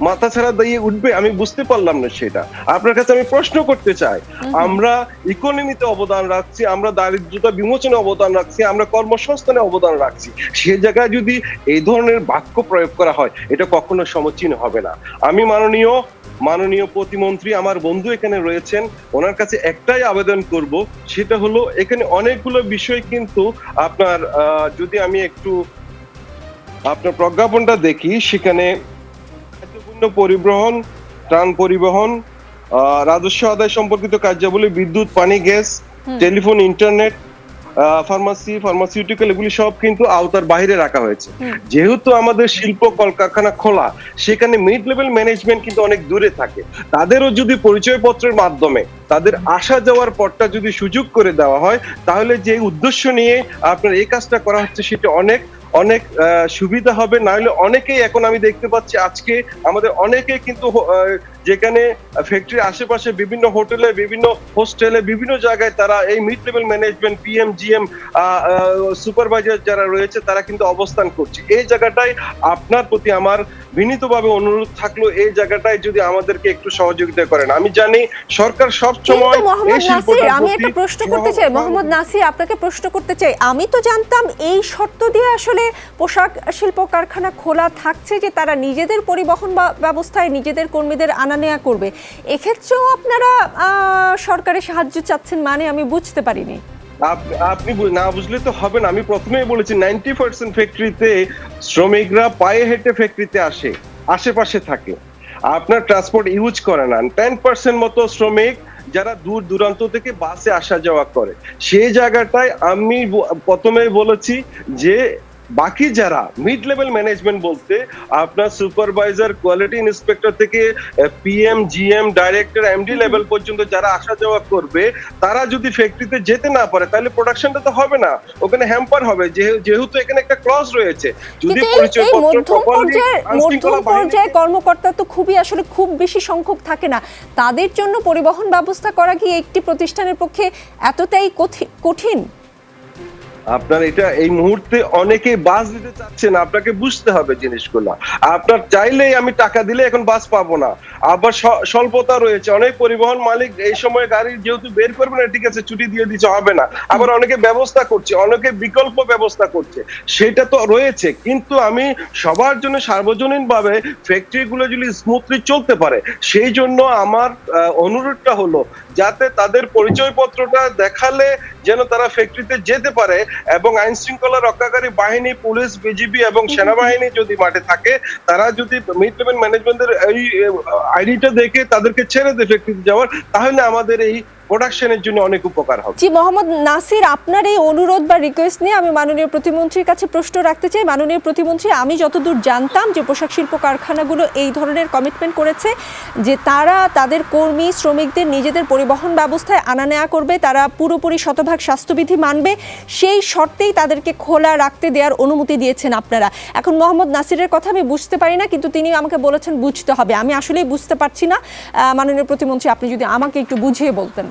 মাথা ছাড়া দিয়ে উঠবে, আমি বুঝতে পারলাম না সেটা। আপনার কাছে আমি প্রশ্ন করতে চাই, আমরা ইকোনমিতে অবদান রাখছি, আমরা দারিদ্রতা বিমোচনে অবদান রাখছি, আমরা কর্মসংস্থানে অবদান রাখছি, সে জায়গায় যদি এই ধরনের বাক্য প্রয়োগ করা হয় এটা কখনো সমীচীন হবে না। আমি মাননীয় প্রতিমন্ত্রী, আমার বন্ধু এখানে রয়েছেন, ওনার কাছে একটাই আবেদন করব, সেটা হলো এখানে অনেকগুলো বিষয় কিন্তু আপনার যদি আমি একটু আপনার প্রজ্ঞাপনটা দেখি, সেখানে গুরুত্বপূর্ণ পরিবহন, ত্রাণ পরিবহন, রাজস্ব আদায় সম্পর্কিত কার্যাবলী, বিদ্যুৎ, পানি, গ্যাস, টেলিফোন, ইন্টারনেট, ফার্মাসিউটিক্যাল, এগুলি সব কিন্তু আওতার বাইরে রাখা হয়েছে। যেহেতু আমাদের শিল্প কলকারখানা খোলা, সেখানে মিড লেভেল ম্যানেজমেন্ট কিন্তু অনেক দূরে থাকে, তাদেরও যদি পরিচয়পত্রের মাধ্যমে তাদের আসা যাওয়ার পথটা যদি সুযোগ করে দেওয়া হয়, তাহলে যে উদ্দেশ্য নিয়ে আপনার এই কাজটা করা হচ্ছে সেটা অনেক অনেক সুবিধা হবে। নাহলে অনেকেই, এখন আমি দেখতে পাচ্ছি আজকে আমাদের অনেকেই কিন্তু যেখানে ফ্যাক্টরির আশেপাশে বিভিন্ন হোটেলে, বিভিন্ন হোস্টেলে, বিভিন্ন জায়গায় তারা এই mid level management, PM, GM, supervisor যারা রয়েছে তারা কিন্তু অবস্থান করছে। এই জায়গাটায় আপনার প্রতি আমার বিনীতভাবে অনুরোধ থাকলো, এই জায়গাটায় যদি আমাদেরকে একটু সহযোগিতা করেন। আমি জানি সরকার সব সময় এই শিল্পটার আমি একটা প্রশ্ন করতে চাই, মোহাম্মদ নাসির, আপনাকে প্রশ্ন করতে চাই। আমি তো জানতাম এই শর্ত দিয়ে আসলে পোশাক শিল্প কারখানা খোলা থাকছে যে তারা নিজেদের পরিবহন ব্যবস্থায় নিজেদের কর্মীদের আনা নেওয়া করবে। এক্ষেত্রেও আপনারা সরকারের সাহায্য চাচ্ছেন, মানে আমি বুঝতে পারিনি। আপনি না বুঝলে তো হবে না। আমি প্রথমেই বলেছি 90% ফ্যাক্টরিতে শ্রমিকরা পায়ে হেঁটে ফ্যাক্টরিতে আসে, আশেপাশে থাকে, আপনার ট্রান্সপোর্ট ইউজ করে না। 10% মতো শ্রমিক যারা দূর দূরান্ত থেকে বাসে আসা যাওয়া করে, সেই জায়গাটায় আমি প্রথমেই বলেছি যে বাকি যারা মিড লেভেল ম্যানেজমেন্ট বলতে আপনার সুপারভাইজার, কোয়ালিটি ইন্সপেক্টর থেকে PM, GM, director, MD level পর্যন্ত যারা আসা যাওয়া করবে, তারা যদি ফ্যাক্টরিতে যেতে না পারে তাহলে প্রোডাকশনটা তো হবে না, ওখানে হ্যাম্পার হবে। যেহেতু এখানে একটা ক্লজ রয়েছে, যদি পরিচয়পত্র মধ্যম পর্যায়ে কর্মকর্তা তো খুব বেশি সংখ্যক থাকে না, তাদের জন্য পরিবহন ব্যবস্থা করা কি একটি প্রতিষ্ঠানের পক্ষে এতটাই কঠিন? আপনার এটা এই মুহূর্তে অনেকে বাস দিতে চাচ্ছে না, আপনাকে বুঝতে হবে জিনিসগুলো। আপনার চাইলেই আমি টাকা দিলে এখন বাস পাবো না, আবার স্বল্পতা রয়েছে। অনেক পরিবহন মালিক এই সময় গাড়ি যেহেতু বের করবে না, ঠিক আছে ছুটি দিয়ে দিচ্ছে, হবে না। আবার অনেকে ব্যবস্থা করছে, অনেকে বিকল্প ব্যবস্থা করছে, সেটা তো রয়েছে। কিন্তু আমি সবার জন্য সার্বজনীন ভাবে ফ্যাক্টরিগুলো যদি স্মুথলি চলতে পারে, সেই জন্য আমার অনুরোধটা হলো যাতে তাদের পরিচয়পত্রটা দেখালে যেন তারা ফ্যাক্টরিতে যেতে পারে, এবং আইন শৃঙ্খলা রক্ষাকারী বাহিনী, পুলিশ, বিজিবি এবং সেনাবাহিনী যদি মাঠে থাকে, তারা যদি মিড লেভেল ম্যানেজমেন্টের এই আইডিটা দেখে তাদেরকে ছেড়ে দেয় ফ্যাক্টরিতে যাওয়ার, তাহলে আমাদের এই প্রোডাকশনের জন্য অনেক উপকার হবে। জি মোহাম্মদ নাসির, আপনার এই অনুরোধ বা রিকোয়েস্ট নিয়ে আমি মাননীয় প্রতিমন্ত্রীর কাছে প্রশ্ন রাখতে চাই। মাননীয় প্রতিমন্ত্রী, আমি যতদূর জানতাম যে পোশাক শিল্প কারখানাগুলো এই ধরনের কমিটমেন্ট করেছে যে তারা তাদের কর্মী শ্রমিকদের নিজেদের পরিবহন ব্যবস্থায় আনা নেওয়া করবে, তারা পুরোপুরি শতভাগ স্বাস্থ্যবিধি মানবে, সেই শর্তেই তাদেরকে খোলা রাখতে দেওয়ার অনুমতি দিয়েছেন আপনারা। এখন মোহাম্মদ নাসিরের কথা আমি বুঝতে পারি না, কিন্তু তিনি আমাকে বলেছেন বুঝতে হবে। আমি আসলেই বুঝতে পারছি না। মাননীয় প্রতিমন্ত্রী, আপনি যদি আমাকে একটু বুঝিয়ে বলতেন।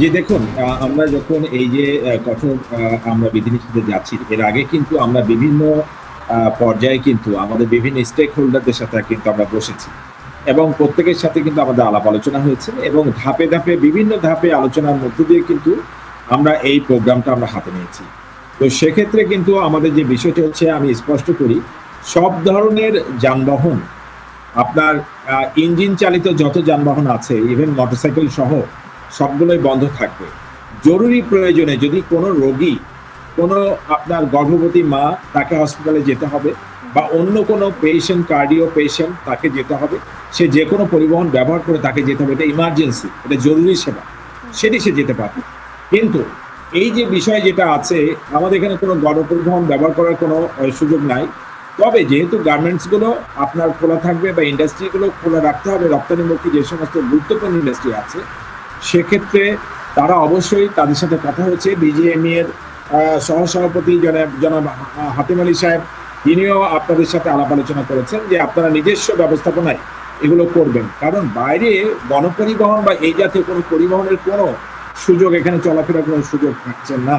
যে দেখুন, আমরা যখন এই যে কঠোর আমরা বিধিনিষেধে যাচ্ছি, এর আগে কিন্তু আমরা বিভিন্ন পর্যায়ে কিন্তু আমাদের বিভিন্ন স্টেক হোল্ডারদের সাথে কিন্তু আমরা বসেছি, এবং প্রত্যেকের সাথে কিন্তু আমাদের আলাপ আলোচনা হয়েছে, এবং ধাপে ধাপে বিভিন্ন ধাপে আলোচনার মধ্য দিয়ে কিন্তু আমরা এই প্রোগ্রামটা আমরা হাতে নিয়েছি। তো সেক্ষেত্রে কিন্তু আমাদের যে বিষয়টা হচ্ছে, আমি স্পষ্ট করি, সব ধরনের যানবাহন, আপনার ইঞ্জিন চালিত যত যানবাহন আছে, ইভেন মোটরসাইকেল সহ সবগুলোই বন্ধ থাকবে। জরুরি প্রয়োজনে যদি কোনো রোগী, কোনো আপনার গর্ভবতী মা, তাকে হসপিটালে যেতে হবে, বা অন্য কোনো পেশেন্ট, কার্ডিও পেশেন্ট, তাকে যেতে হবে, সে যে কোনো পরিবহন ব্যবহার করে তাকে যেতে হবে, এটা ইমার্জেন্সি, এটা জরুরি সেবা, সেটি সে যেতে পারবে। কিন্তু এই যে বিষয় যেটা আছে, আমাদের এখানে কোনো গণপরিবহন ব্যবহার করার কোনো সুযোগ নাই। তবে যেহেতু গার্মেন্টসগুলো আপনার খোলা থাকবে বা ইন্ডাস্ট্রিগুলো খোলা রাখতে হবে, রপ্তানিমুখী যে সমস্ত গুরুত্বপূর্ণ ইন্ডাস্ট্রি আছে, সেক্ষেত্রে তারা অবশ্যই, তাদের সাথে কথা হচ্ছে। বিজিএমই এর সহসভাপতি জনাব হাতিম আলী সাহেব, তিনিও আপনাদের সাথে আলাপ আলোচনা করেছেন যে আপনারা নিজস্ব ব্যবস্থাপনায় এগুলো করবেন, কারণ বাইরে গণপরিবহন বা এই জাতীয় কোনো পরিবহনের কোনো সুযোগ, এখানে চলাফেরার কোনো সুযোগ থাকছে না।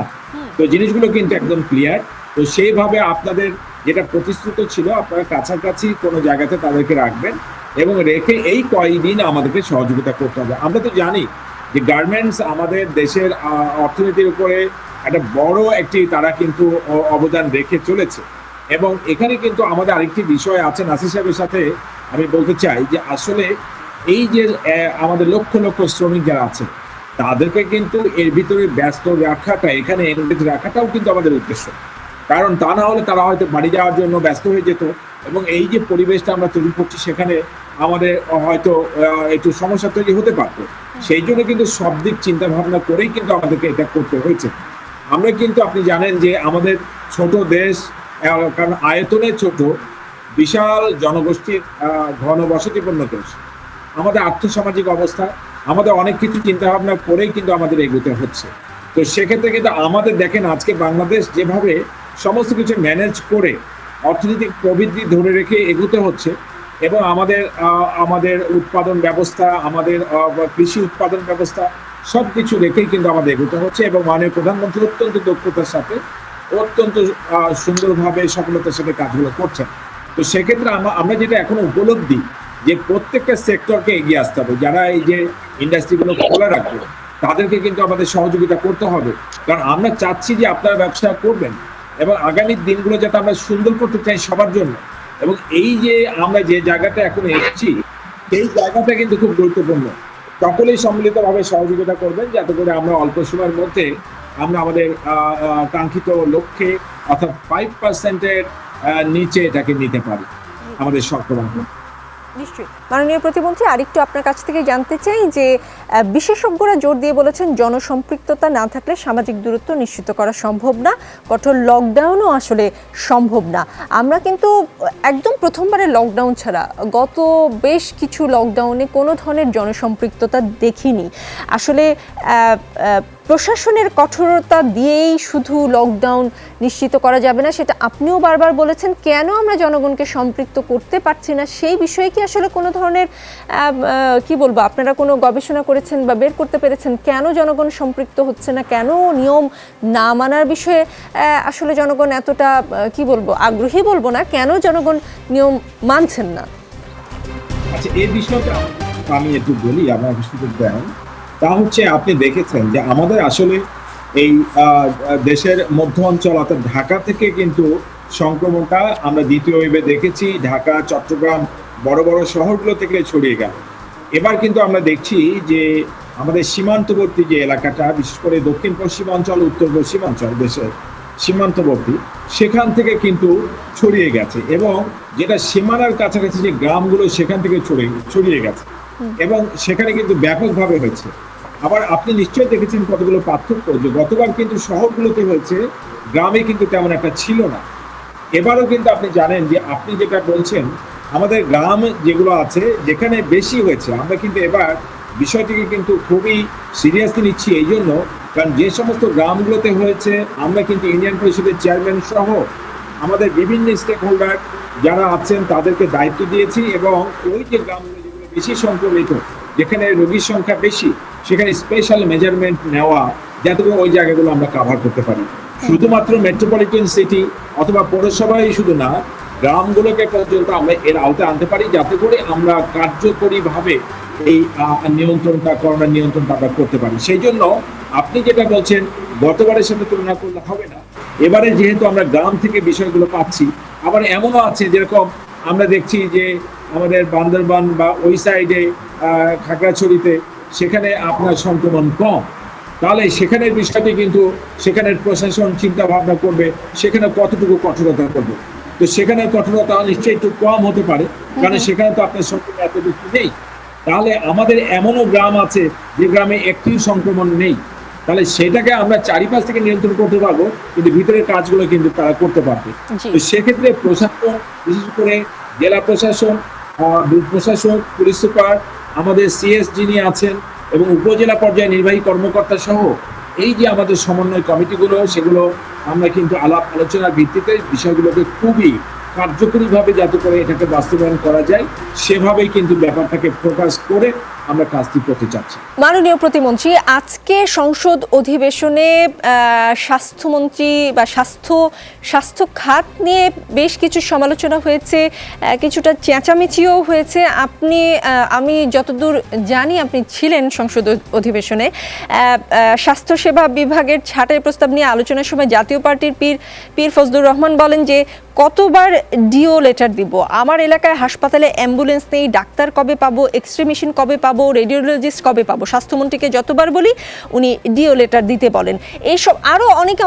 তো জিনিসগুলো কিন্তু একদম ক্লিয়ার। তো সেইভাবে আপনাদের যেটা প্রতিশ্রুত ছিল আপনারা কাছাকাছি কোনো জায়গাতে তাদেরকে রাখবেন এবং রেখে এই কয়েকদিন আমাদেরকে সহযোগিতা করতে হবে। আমরা তো জানি যে গার্মেন্টস আমাদের দেশের অর্থনীতির উপরে একটা বড় একটি তারা কিন্তু অবদান রেখে চলেছে এবং এখানে কিন্তু আমাদের আরেকটি বিষয় আছে নাসির সাহেবের সাথে আমি বলতে চাই যে আসলে এই যে আমাদের লক্ষ লক্ষ শ্রমিক যারা আছে তাদেরকে কিন্তু এর ভিতরে ব্যস্ত রাখাটা এখানে এনগেজ রাখাটাও কিন্তু আমাদের উদ্দেশ্য, কারণ তা না হলে তারা হয়তো বাড়ি যাওয়ার জন্য ব্যস্ত হয়ে যেত এবং এই যে পরিবেশটা আমরা তৈরি করছি সেখানে আমাদের হয়তো একটু সমস্যা তৈরি হতে পারতো। সেই জন্য কিন্তু সব দিক চিন্তা ভাবনা করেই কিন্তু আমাদেরকে এটা করতে হয়েছে। আমরা কিন্তু আপনি জানেন যে আমাদের ছোট দেশ, কারণ আয়তনে ছোট, বিশাল জনগোষ্ঠীর ঘনবসতিপূর্ণ দেশ, আমাদের আর্থসামাজিক অবস্থা, আমাদের অনেক কিছু চিন্তা ভাবনা করেই কিন্তু আমাদের এগোতে হচ্ছে। তো সেক্ষেত্রে কিন্তু আমাদের দেখেন আজকে বাংলাদেশ যেভাবে সমস্ত কিছু ম্যানেজ করে অর্থনৈতিক প্রবৃদ্ধি ধরে রেখে এগোতে হচ্ছে এবং আমাদের উৎপাদন ব্যবস্থা, আমাদের কৃষি উৎপাদন ব্যবস্থা সব কিছু রেখেই কিন্তু আমাদের এগোতে হচ্ছে এবং মাননীয় প্রধানমন্ত্রী অত্যন্ত দক্ষতার সাথে অত্যন্ত সুন্দরভাবে সফলতার সাথে কাজগুলো করছেন। তো সেক্ষেত্রে আমরা যেটা এখনো উপলব্ধি যে প্রত্যেকটা সেক্টরকে এগিয়ে আসতে হবে, যারা এই যে ইন্ডাস্ট্রিগুলো খোলা রাখবে তাদেরকে কিন্তু আমাদের সহযোগিতা করতে হবে, কারণ আমরা চাচ্ছি যে আপনারা ব্যবসা করবেন এবং আগামী দিনগুলো যাতে আমরা সুন্দর করতে চাই সবার জন্য। এবং এই যে আমরা যে জায়গাটা এখন এসেছি সেই জায়গাটা কিন্তু খুব গুরুত্বপূর্ণ। সকলেই সম্মিলিতভাবে সহযোগিতা করবেন যাতে করে আমরা অল্প সময়ের মধ্যে আমরা আমাদের কাঙ্ক্ষিত লক্ষ্যে অর্থাৎ 5%-এর নিচে এটাকে নিতে পারি আমাদের সংক্রমণ। নিশ্চয়ই। মাননীয় প্রতিমন্ত্রী, আরেকটু আপনার কাছ থেকে জানতে চাই যে বিশেষজ্ঞরা জোর দিয়ে বলেছেন জনসম্পৃক্ততা না থাকলে সামাজিক দূরত্ব নিশ্চিত করা সম্ভব না, কঠোর লকডাউনও আসলে সম্ভব না। আমরা কিন্তু একদম প্রথমবারের লকডাউন ছাড়া গত বেশ কিছু লকডাউনে কোনো ধরনের জনসম্পৃক্ততা দেখিনি। আসলে প্রশাসনের কঠোরতা দিয়েই শুধু লকডাউন নিশ্চিত করা যাবে না, সেটা আপনিও বারবার বলেছেন। কেন আমরা জনগণকে সম্পৃক্ত করতে পারছি না সেই বিষয়ে কি আসলে কোনো ধরনের কি বলবো, আপনারা কোনো গবেষণা করেছেন বা বের করতে পেরেছেন কেন জনগণ সম্পৃক্ত হচ্ছে না, কেন নিয়ম না মানার বিষয়ে আসলে জনগণ এতটা কি বলবো আগ্রহী বলবো না, কেন জনগণ নিয়ম মানছেন না? আচ্ছা, এই বিষয়টা আমি একটু বলি, আমার সুযোগ দেন। তা হচ্ছে আপনি দেখেছেন যে আমাদের আসলে এই দেশের মধ্য অঞ্চল অর্থাৎ ঢাকা থেকে কিন্তু সংক্রমণটা আমরা দ্বিতীয় ওয়েভে দেখেছি। ঢাকা, চট্টগ্রাম, বড় বড় শহরগুলো থেকে ছড়িয়ে গেল। এবার কিন্তু আমরা দেখছি যে আমাদের সীমান্তবর্তী যে এলাকাটা, বিশেষ করে দক্ষিণ পশ্চিমাঞ্চল, উত্তর পশ্চিমাঞ্চল দেশের সীমান্তবর্তী, সেখান থেকে কিন্তু ছড়িয়ে গেছে এবং যেটা সীমানার কাছাকাছি যে গ্রামগুলো সেখান থেকে ছড়িয়ে গেছে এবং সেখানে কিন্তু ব্যাপকভাবে হয়েছে। আবার আপনি নিশ্চয়ই দেখেছেন কতগুলো পার্থক্য, যে গতবার কিন্তু শহরগুলোতে হয়েছে, গ্রামে কিন্তু তেমন একটা ছিল না। এবারও কিন্তু আপনি জানেন যে আপনি যেটা বলছেন আমাদের গ্রাম যেগুলো আছে যেখানে বেশি হয়েছে, আমরা কিন্তু এবার বিষয়টিকে কিন্তু খুবই সিরিয়াসলি নিচ্ছি। এই জন্য কারণ যে সমস্ত গ্রামগুলোতে হয়েছে আমরা কিন্তু ইউনিয়ন পরিষদের চেয়ারম্যান সহ আমাদের বিভিন্ন স্টেক হোল্ডার যারা আছেন তাদেরকে দায়িত্ব দিয়েছি এবং ওই যে গ্রামগুলো যেগুলো বেশি সংক্রমিত, যেখানে রোগীর সংখ্যা বেশি, সেখানে স্পেশাল মেজারমেন্ট নেওয়া যাতে করে ওই জায়গাগুলো আমরা কাভার করতে পারি। শুধুমাত্র মেট্রোপলিটন সিটি অথবা পৌরসভায় শুধু না, গ্রামগুলোকে পর্যন্ত আমরা এর আওতায় আনতে পারি যাতে করে আমরা কার্যকরীভাবে এই নিয়ন্ত্রণটা, করোনা নিয়ন্ত্রণটা আমরা করতে পারি। সেই জন্য আপনি যেটা বলছেন গতবারের সাথে তুলনা করলে হবে না, এবারে যেহেতু আমরা গ্রাম থেকে বিষয়গুলো পাচ্ছি, আবার এমনও আছে যেরকম আমরা দেখছি যে আমাদের বান্দরবান বা ওই সাইডে খাগড়াছড়িতে সেখানে আপনার সংক্রমণ কম, তাহলে সেখানের বিষয়টি কিন্তু সেখানের প্রশাসন চিন্তা ভাবনা করবে সেখানে কতটুকু কঠোরতা করবে। তো সেখানে কঠোরতা নিশ্চয়ই একটু কম হতে পারে, কারণ সেখানে তো আপনার সংক্রমণ এত বেশি নেই। তাহলে আমাদের এমনও গ্রাম আছে যে গ্রামে একটি সংক্রমণ নেই, তাহলে সেটাকে আমরা চারিপাশ থেকে নিয়ন্ত্রণ করতে পারবো, কিন্তু ভিতরের কাজগুলো কিন্তু তারা করতে পারবে। তো সেক্ষেত্রে প্রশাসন, বিশেষ করে জেলা প্রশাসন, প্রশাসক, পুলিশ সুপার, আমাদের সিএস যিনি আছেন এবং উপজেলা পর্যায়ে নির্বাহী কর্মকর্তা সহ এই যে আমাদের সমন্বয় কমিটিগুলো, সেগুলো আমরা কিন্তু আলাপ আলোচনার ভিত্তিতে বিষয়গুলোকে খুবই কার্যকরীভাবে যাতে করে এটাকে বাস্তবায়ন করা যায় সেভাবেই কিন্তু ব্যাপারটাকে ফোকাস করে আমরা কাজটি করতে চাচ্ছি। মাননীয় প্রতিমন্ত্রী, আজকে সংসদ অধিবেশনে স্বাস্থ্যমন্ত্রী বা স্বাস্থ্য খাত নিয়ে বেশ কিছু সমালোচনা হয়েছে, কিছুটা চেঁচামেচিও হয়েছে। আমি যতদূর জানি আপনি ছিলেন সংসদ অধিবেশনে। স্বাস্থ্যসেবা বিভাগের ছাঁটাই প্রস্তাব নিয়ে আলোচনার সময় জাতীয় পার্টির পীর ফজলুর রহমান বলেন যে কতবার ডিও লেটার দিব, আমার এলাকায় হাসপাতালে অ্যাম্বুলেন্স নেই, ডাক্তার কবে পাবো, এক্সরে মেশিন কবে পাবো, রেডিওলজিস্ট কবে পাবো। স্বাস্থ্যমন্ত্রীকে যতবার বলি উনি ডিও লেটার দিতে বলেন। এইসব আরও অনেক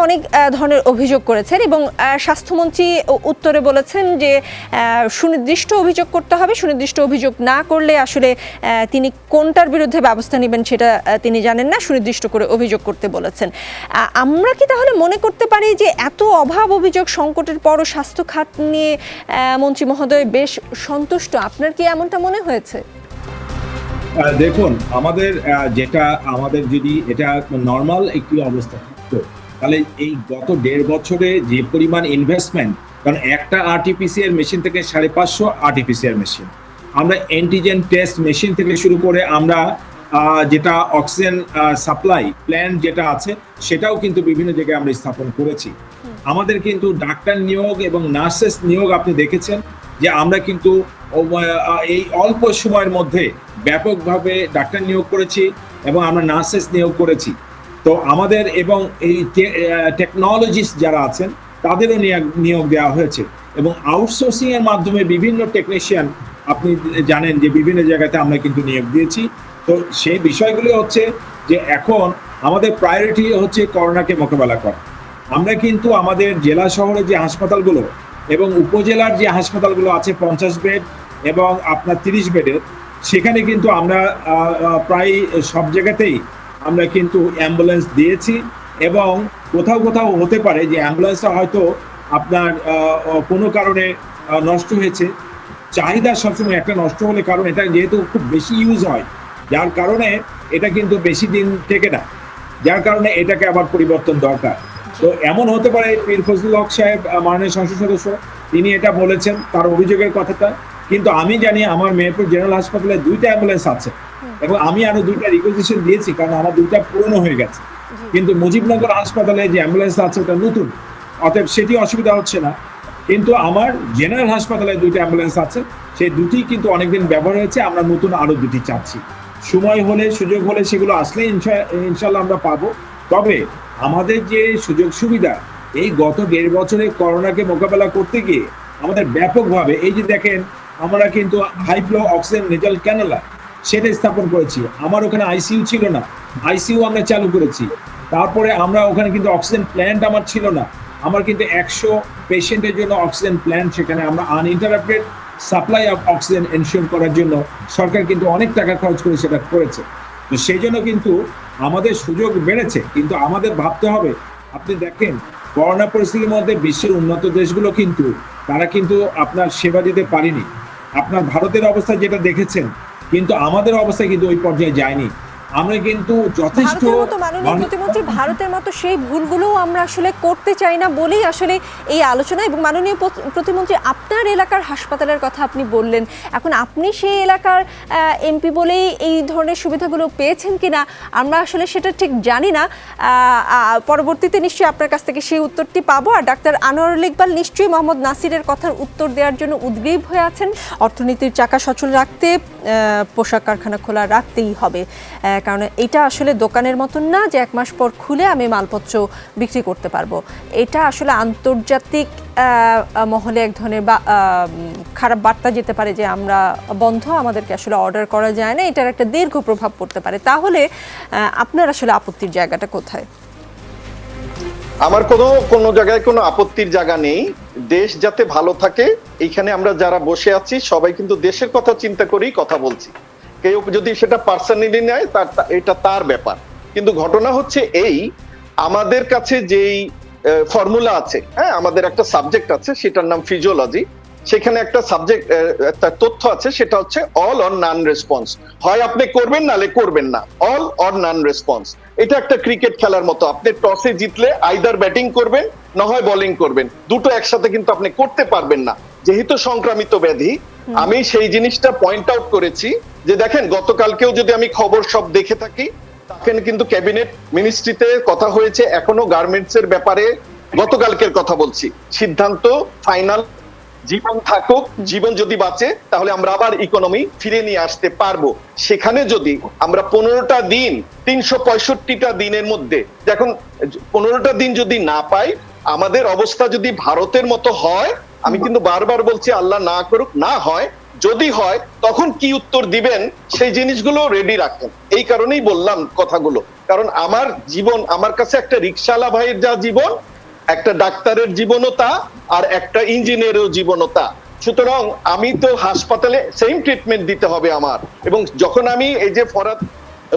ধরনের অভিযোগ করেছেন এবং স্বাস্থ্যমন্ত্রী উত্তরে বলেছেন যে সুনির্দিষ্ট অভিযোগ করতে হবে, সুনির্দিষ্ট অভিযোগ না করলে আসলে তিনি কোনটার বিরুদ্ধে ব্যবস্থা নেবেন সেটা তিনি জানেন না, সুনির্দিষ্ট করে অভিযোগ করতে বলেছেন। আমরা কি তাহলে মনে করতে পারি যে এত অভাব অভিযোগ সংকটের পরও স্বাস্থ্য খাত নিয়ে মন্ত্রী মহোদয় বেশ সন্তুষ্ট? আপনার কি এমনটা মনে হয়েছে? দেখুন, আমাদের যদি এটা নর্মাল একটি অবস্থা থাকতো তাহলে এই গত 1.5 বছরে যে পরিমাণ ইনভেস্টমেন্ট, কারণ একটা আরটিপিসিআর মেশিন থেকে 550 আরটিপিসিআর মেশিন, আমরা অ্যান্টিজেন টেস্ট মেশিন থেকে শুরু করে আমরা যেটা অক্সিজেন সাপ্লাই প্ল্যান্ট যেটা আছে সেটাও কিন্তু বিভিন্ন জায়গায় আমরা স্থাপন করেছি। আমাদের কিন্তু ডাক্তার নিয়োগ এবং নার্সেস নিয়োগ আপনি দেখেছেন যে আমরা কিন্তু এই অল্প সময়ের মধ্যে ব্যাপকভাবে ডাক্তার নিয়োগ করেছি এবং আমরা নার্সেস নিয়োগ করেছি। তো আমাদের এবং এই টেকনোলজিস্ট যারা আছেন তাদেরও নিয়োগ দেওয়া হয়েছে এবং আউটসোর্সিং এর মাধ্যমে বিভিন্ন টেকনিশিয়ান আপনি জানেন যে বিভিন্ন জায়গাতে আমরা কিন্তু নিয়োগ দিয়েছি। তো সেই বিষয়গুলো হচ্ছে যে এখন আমাদের প্রায়োরিটি হচ্ছে করোনাকে মোকাবেলা করা। আমরা কিন্তু আমাদের জেলা শহরে যে হাসপাতালগুলো এবং উপজেলার যে হাসপাতালগুলো আছে 50 বেড এবং আপনার 30 বেডের, সেখানে কিন্তু আমরা প্রায় সব জায়গাতেই আমরা কিন্তু অ্যাম্বুলেন্স দিয়েছি এবং কোথাও হতে পারে যে অ্যাম্বুলেন্সটা হয়তো আপনার কোনো কারণে নষ্ট হয়েছে। চাহিদা সবসময় একটা নষ্ট হলে, কারণ এটা যেহেতু খুব বেশি ইউজ হয় যার কারণে এটা কিন্তু বেশি দিন টেকে না, যার কারণে এটাকে আবার পরিবর্তন দরকার। তো এমন হতে পারে পীর ফজলুল হক সাহেব মাননীয় সংসদ সদস্য তিনি এটা বলেছেন তার অভিযোগের কথাটা, কিন্তু আমি জানি আমার মেহেরপুর জেনারেল হাসপাতালে 2টা অ্যাম্বুলেন্স আছে এবং আমি আরো 2টা রিকুইজিশন দিয়েছি কারণ আমার 2টা পুরনো হয়ে গেছে। কিন্তু মুজিবনগর হাসপাতালে যে অ্যাম্বুলেন্স আছে ওটা নতুন, অতএব সেটি অসুবিধা হচ্ছে না। কিন্তু আমার জেনারেল হাসপাতালে 2টা অ্যাম্বুলেন্স আছে, সেই 2টি কিন্তু অনেকদিন ব্যবহার হয়েছে, আমরা নতুন আরো 2টি চাচ্ছি। সময় হলে সুযোগ হলে সেগুলো আসলে ইনশাল্লাহ আমরা পাবো। তবে আমাদের যে সুযোগ সুবিধা এই গত 1.5 বছরে করোনাকে মোকাবেলা করতে গিয়ে আমাদের ব্যাপকভাবে, এই যে দেখেন আমরা কিন্তু high flow oxygen nasal cannula সেটা স্থাপন করেছি। আমার ওখানে আইসিইউ ছিল না, আইসিইউ আমরা চালু করেছি। তারপরে আমরা ওখানে কিন্তু অক্সিজেন প্ল্যান্ট আমার ছিল না, আমার কিন্তু 100 পেশেন্টের জন্য অক্সিজেন প্ল্যান্ট, সেখানে আমরা uninterrupted supply of oxygen ensure করার জন্য সরকার কিন্তু অনেক টাকা খরচ করে সেটা করেছে। তো সেই জন্য কিন্তু আমাদের সুযোগ বেড়েছে, কিন্তু আমাদের ভাবতে হবে। আপনি দেখেন করোনা পরিস্থিতির মধ্যে বিশ্বের উন্নত দেশগুলো কিন্তু তারা কিন্তু আপনার সেবা দিতে পারেনি। আপনার ভারতের অবস্থা যেটা দেখেছেন, কিন্তু আমাদের অবস্থা কিন্তু ওই পর্যায়ে যায়নি। আমরা কিন্তু যথেষ্ট প্রতিমন্ত্রী ভারতের মতো সেই ভুলগুলোও আমরা আসলে করতে চাই না বলেই আসলে এই আলোচনা। এবং মাননীয় প্রতিমন্ত্রী, আপনার এলাকার হাসপাতালের কথা আপনি বললেন, এখন আপনি সেই এলাকার এমপি বলেই এই ধরনের সুবিধাগুলো পেয়েছেন কিনা আমরা আসলে সেটা ঠিক জানি না। পরবর্তীতে নিশ্চয়ই আপনার কাছ থেকে সেই উত্তরটি পাবো। আর ডাক্তার আনোয়ারুল ইকবাল নিশ্চয়ই মোহাম্মদ নাসিরের কথার উত্তর দেওয়ার জন্য উদ্গ্রীব হয়ে আছেন। অর্থনীতির চাকা সচল রাখতে পোশাক কারখানা খোলা রাখতেই হবে, কারণ এটা আসলে দোকানের মতন না যে 1 মাস পর খুলে আমি মালপত্র বিক্রি করতে পারবো। এটা আসলে আন্তর্জাতিক মহলে এক ধরনের খারাপ বার্তা যেতে পারে যে আমরা বন্ধ, আমাদেরকে আসলে অর্ডার করা যায় না, এটার একটা দীর্ঘ প্রভাব পড়তে পারে। তাহলে আপনার আসলে আপত্তির জায়গাটা কোথায়? আমার কোনো জায়গায় কোনো আপত্তির জায়গা নেই। দেশ যাতে ভালো থাকে, এইখানে আমরা যারা বসে আছি সবাই কিন্তু দেশের কথা চিন্তা করেই কথা বলছি। কেউ যদি সেটা পার্সোনালি নেয় এটা তার ব্যাপার। কিন্তু ঘটনা হচ্ছে এই, আমাদের কাছে যেই ফর্মুলা আছে, হ্যাঁ, আমাদের একটা সাবজেক্ট আছে সেটার নাম ফিজিওলজি। সেখানে একটা সাবজেক্ট, একটা তথ্য আছে, সেটা হচ্ছে অল অর নান রেসপন্স। হয় আপনি করবেন নালে করবেন না, অল অর নান রেসপন্স। এটা একটা ক্রিকেট খেলার মতো, আপনি টসে জিতলে আইদার ব্যাটিং করবেন না হয় বোলিং করবেন, দুটো একসাথে কিন্তু আপনি করতে পারবেন না। যেহেতু সংক্রামিত ব্যাধি, আমি সেই জিনিসটা পয়েন্ট আউট করেছি যে দেখেন গতকালকেও যদি আমি খবর সব দেখে থাকি, তখন কিন্তু ক্যাবিনেট মিনিস্ট্রিতে কথা হয়েছে, এখনো গার্মেন্টস এর ব্যাপারে গতকালকের কথা বলছি, সিদ্ধান্ত ফাইনাল। জীবন থাকুক, জীবন যদি বাঁচে তাহলে আমরা আবার ইকোনমি ফিরে নিয়ে আসতে পারবো। সেখানে যদি আমরা 15টা দিন 365টা দিনের মধ্যে, এখন 15টা দিন যদি না পাই, আমাদের অবস্থা যদি ভারতের মতো হয়, আমি কিন্তু বারবার বলছি আল্লাহ না করুক, না হয়, যদি হয় তখন কি উত্তর দিবেন সেই জিনিসগুলো রেডি রাখেন। এই কারণেই বললাম কথাগুলো, কারণ আমার জীবন, আমার কাছে একটা রিকশাওয়ালা ভাইয়ের যা জীবন, একটা ডাক্তারের জীবনও তা, আর একটা ইঞ্জিনিয়ারের জীবনও তা। সুতরাং আমি তো হাসপাতালে সেম ট্রিটমেন্ট দিতে হবে আমার। এবং যখন আমি এই যে ফরহাদ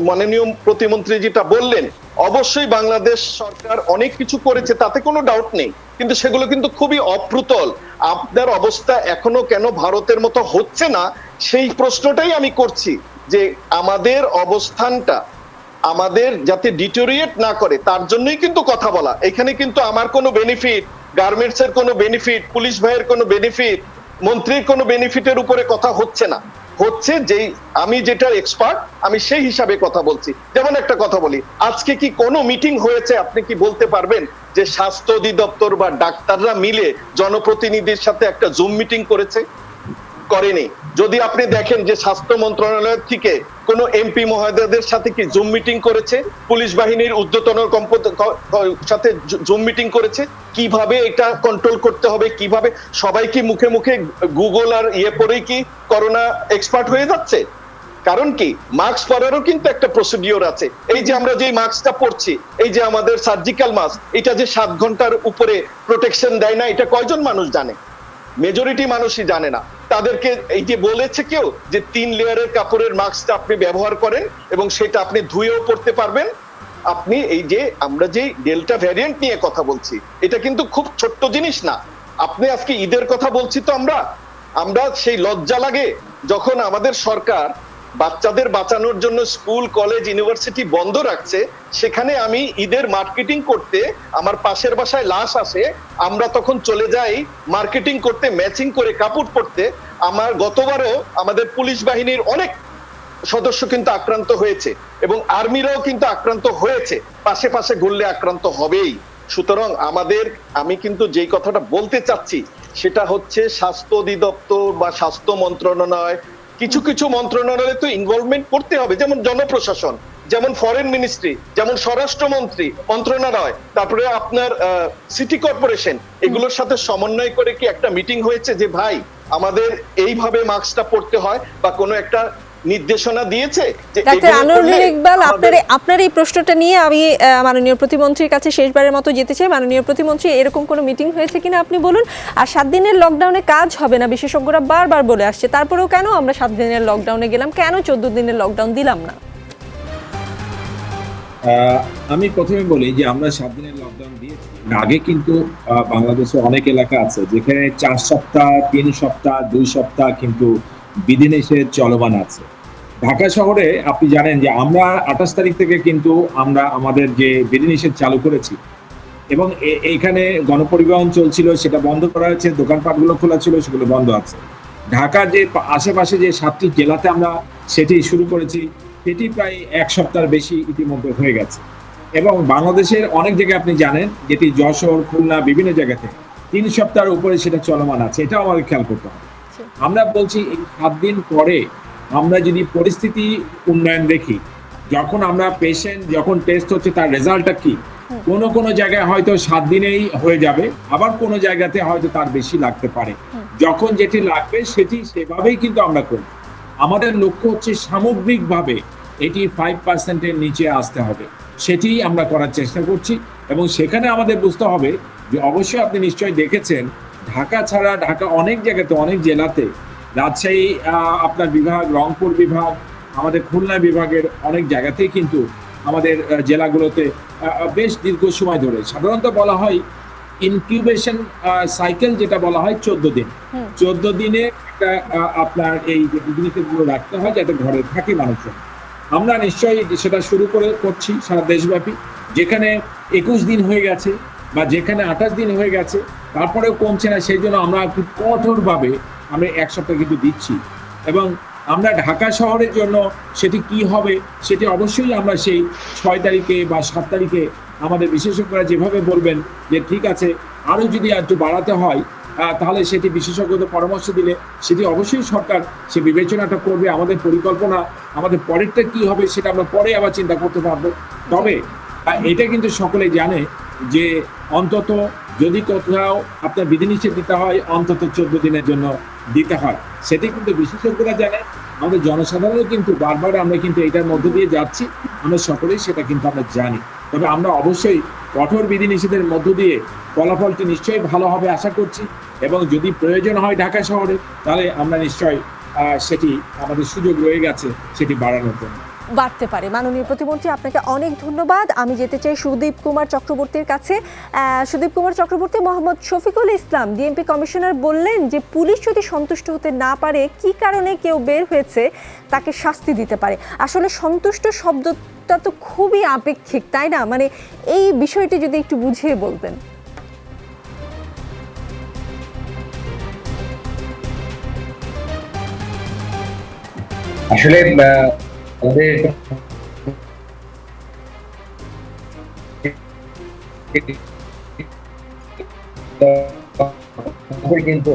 মাননীয় প্রতিমন্ত্রী যেটা বললেন, অবশ্যই বাংলাদেশ সরকার অনেক কিছু করেছে, তাতে কোনো ডাউট নেই, কিন্তু সেগুলো কিন্তু খুবই অপ্রতুল। আপনার অবস্থা এখনো কেন ভারতের মতো হচ্ছে না, সেই প্রশ্নটাই আমি করছি, যে আমাদের অবস্থানটা আমাদের যাতে ডিটোরিয়েট না করে তার জন্যই কিন্তু কথা বলা। এখানে কিন্তু আমার কোনো বেনিফিট, গার্মেন্টস এর কোনো বেনিফিট, পুলিশ ভাইয়ের কোনো বেনিফিট, মন্ত্রীর কোনো বেনিফিটের উপরে কথা হচ্ছে না, হচ্ছে যেই আমি যেটার এক্সপার্ট আমি সেই হিসাবে কথা বলছি। যেমন একটা কথা বলি, আজকে কি কোনো মিটিং হয়েছে আপনি কি বলতে পারবেন যে স্বাস্থ্য অধিদপ্তর বা ডাক্তাররা মিলে জনপ্রতিনিধির সাথে একটা জুম মিটিং করেছে? করেনি। যদি আপনি দেখেন যে স্বাস্থ্য মন্ত্রণালয় থেকে কোন এমপি মহোদয়দের সাথে কি জুম মিটিং করেছে, পুলিশ বাহিনীর ঊর্ধ্বতন সাথে জুম মিটিং করেছে, কিভাবে এটা কন্ট্রোল করতে হবে, কিভাবে সবাই কি মুখে মুখে গুগল আর পরেই কি করোনা এক্সপার্ট হয়ে যাচ্ছে? কারণ কি মাস্ক পরারও কিন্তু একটা প্রসিডিওর আছে। এই যে আমরা যে মাস্কটা পরছি, এই যে আমাদের সার্জিক্যাল মাস্ক, এটা যে 7 ঘন্টার উপরে প্রোটেকশন দেয় না, এটা কয়জন মানুষ জানে? মেজরিটি মানুষই জানে না। তাদেরকে এই যে বলেছে কেউ যে 3 লেয়ারের কাপড়ের মাস্কটা আপনি ব্যবহার করেন এবং সেটা আপনি ধুয়েও পড়তে পারবেন। আপনি এই যে আমরা যে ডেল্টা ভ্যারিয়েন্ট নিয়ে কথা বলছি, এটা কিন্তু খুব ছোট্ট জিনিস না। আপনি আজকে ঈদের কথা বলছি তো আমরা সেই লজ্জা লাগে যখন আমাদের সরকার বাচ্চাদের বাঁচানোর জন্য স্কুল, কলেজ, ইউনিভার্সিটি বন্ধ রাখছে, সেখানে আমি ঈদের মার্কেটিং করতে, আমার পাশের বাসায় লাশ আসে, আমরা তখন চলে যাই মার্কেটিং করতে, ম্যাচিং করে কাপড় পরতে। আমার গতবারও আমাদের পুলিশ বাহিনীর অনেক সদস্য কিন্তু আক্রান্ত হয়েছে এবং আর্মিরাও কিন্তু আক্রান্ত হয়েছে, পাশে পাশে ঘুরলে আক্রান্ত হবেই। সুতরাং আমি কিন্তু যেই কথাটা বলতে চাচ্ছি সেটা হচ্ছে স্বাস্থ্য অধিদপ্তর বা স্বাস্থ্য মন্ত্রণালয়, কিছু কিছু মন্ত্রণালয়ে তো ইনভলভমেন্ট করতে হবে, যেমন জনপ্রশাসন, যেমন ফরেন মিনিস্ট্রি, যেমন স্বরাষ্ট্রমন্ত্রী মন্ত্রণালয়, তারপরে আপনার সিটি কর্পোরেশন, এগুলোর সাথে সমন্বয় করে কি একটা মিটিং হয়েছে যে ভাই আমাদের এইভাবে মাস্কটা পড়তে হয়, বা কোনো একটা নির্দেশনা দিয়েছে? ডাক্তার আনোয়ারুল ইকবাল, আপনার এই প্রশ্নটা নিয়ে আমি মাননীয় প্রতিমন্ত্রীর কাছে শেষবারের মতো যেতে চাই। মাননীয় প্রতিমন্ত্রী, এরকম কোনো মিটিং হয়েছে কিনা আপনি বলুন। আর 7 দিনের লকডাউনে কাজ হবে না, বিশেষজ্ঞরা বারবার বলে আসছে, তারপরেও কেন আমরা 7 দিনের লকডাউনে গেলাম, কেন 14 দিনের লকডাউন দিলাম না? আমি প্রথমে বলি যে আমরা 7 দিনের লকডাউন দিয়েছি। আগে কিন্তু বাংলাদেশে অনেক এলাকা আছে যেখানে 4 সপ্তাহ, 3 সপ্তাহ, 2 সপ্তাহ কিন্তু বিধিনিষেধ চলমান আছে। ঢাকা শহরে আপনি জানেন যে আমরা 28 তারিখ থেকে কিন্তু আমরা আমাদের যে বিধিনিষেধ চালু করেছি এবং এইখানে গণপরিবহন চলছিল, সেটা বন্ধ করা হয়েছে, দোকানপাটগুলো খোলা ছিল, সেগুলো বন্ধ আছে। ঢাকার যে আশেপাশে যে 7টি জেলাতে আমরা সেটি শুরু করেছি, সেটি প্রায় 1 সপ্তাহ বেশি ইতিমধ্যে হয়ে গেছে। এবং বাংলাদেশের অনেক জায়গায় আপনি জানেন যেটি যশোর, খুলনা, বিভিন্ন জায়গাতে 3 সপ্তাহের উপরে সেটা চলমান আছে, এটাও আমাদের খেয়াল করতে হবে। আমরা বলছি এই 7 দিন পরে আমরা যদি পরিস্থিতি উন্নয়ন দেখি, যখন আমরা পেশেন্ট যখন টেস্ট হচ্ছে তার রেজাল্টটা কি, কোনো জায়গায় হয়তো 7 দিনেই হয়ে যাবে, আবার কোনো জায়গাতে হয়তো তার বেশি লাগতে পারে। যখন যেটি লাগবে সেটি সেভাবেই কিন্তু আমরা করব। আমাদের লক্ষ্য হচ্ছে সামগ্রিকভাবে এটি 5%-এর নিচে আসতে হবে, সেটি আমরা করার চেষ্টা করছি। এবং সেখানে আমাদের বুঝতে হবে যে অবশ্যই আপনি নিশ্চয়ই দেখেছেন ঢাকা ছাড়া ঢাকা অনেক জায়গাতে, অনেক জেলাতে, রাজশাহী আপনার বিভাগ, রংপুর বিভাগ, আমাদের খুলনা বিভাগের অনেক জায়গাতেই কিন্তু আমাদের জেলাগুলোতে বেশ দীর্ঘ সময় ধরে, সাধারণত বলা হয় ইনকিউবেশন সাইকেল যেটা বলা হয় 14 দিন, 14 দিনে একটা আপনার এই বিধিনিষেধগুলো রাখতে হয় যাতে ঘরে থাকে মানুষজন। আমরা নিশ্চয়ই সেটা শুরু করছি সারা দেশব্যাপী, যেখানে 21 দিন হয়ে গেছে বা যেখানে 28 দিন হয়ে গেছে, তারপরেও কমছে না, সেই জন্য আমরা খুব কঠোরভাবে আমরা 1 সপ্তাহ কিন্তু দিচ্ছি। এবং আমরা ঢাকা শহরের জন্য সেটি কি হবে সেটি অবশ্যই আমরা সেই 6 তারিখে বা 7 তারিখে আমাদের বিশেষজ্ঞরা যেভাবে বলবেন যে ঠিক আছে আরও যদি একটু বাড়াতে হয় তাহলে সেটি বিশেষজ্ঞদের পরামর্শ দিলে সেটি অবশ্যই সরকার সে বিবেচনাটা করবে। আমাদের পরিকল্পনা, আমাদের পরেরটা কি হবে সেটা আমরা পরে আবার চিন্তা করতে পারবো। তবে এটা কিন্তু সকলে জানে যে অন্তত যদি কোথাও আপনার বিধিনিষেধ দিতে হয় অন্তত 14 দিনের জন্য দিতে হয়, সেটি কিন্তু বিশেষজ্ঞরা জানে। আমাদের জনসাধারণও কিন্তু বারবার আমরা কিন্তু এটার মধ্যে দিয়ে যাচ্ছি, আমরা সকলেই সেটা কিন্তু আমরা জানি। তবে আমরা অবশ্যই কঠোর বিধিনিষেধের মধ্য দিয়ে ফলাফলটি নিশ্চয়ই ভালো হবে আশা করছি। এবং যদি প্রয়োজন হয় ঢাকা শহরে তাহলে আমরা নিশ্চয়ই সেটি আমাদের সুযোগ রয়ে গেছে সেটি বাড়ানোর জন্য। বাড়তে পারে। মাননীয় প্রতিমন্ত্রী, আপনাকে অনেক ধন্যবাদ। আমি যেতে চাই সুদীপ কুমার চক্রবর্তীর কাছে। সুদীপ কুমার চক্রবর্তী, মোহাম্মদ শফিকুল ইসলাম ডিএমপি কমিশনার বললেন যে পুলিশ যদি সন্তুষ্ট হতে না পারে, কি কারণে কেউ বের হয়েছে তাকে শাস্তি দিতে পারে। আসলে সন্তুষ্ট শব্দটা তো খুবই আপেক্ষিক, তাই না? মানে এই বিষয়টি যদি একটু বুঝিয়ে বলতেন। আসলে আমাদের কিন্তু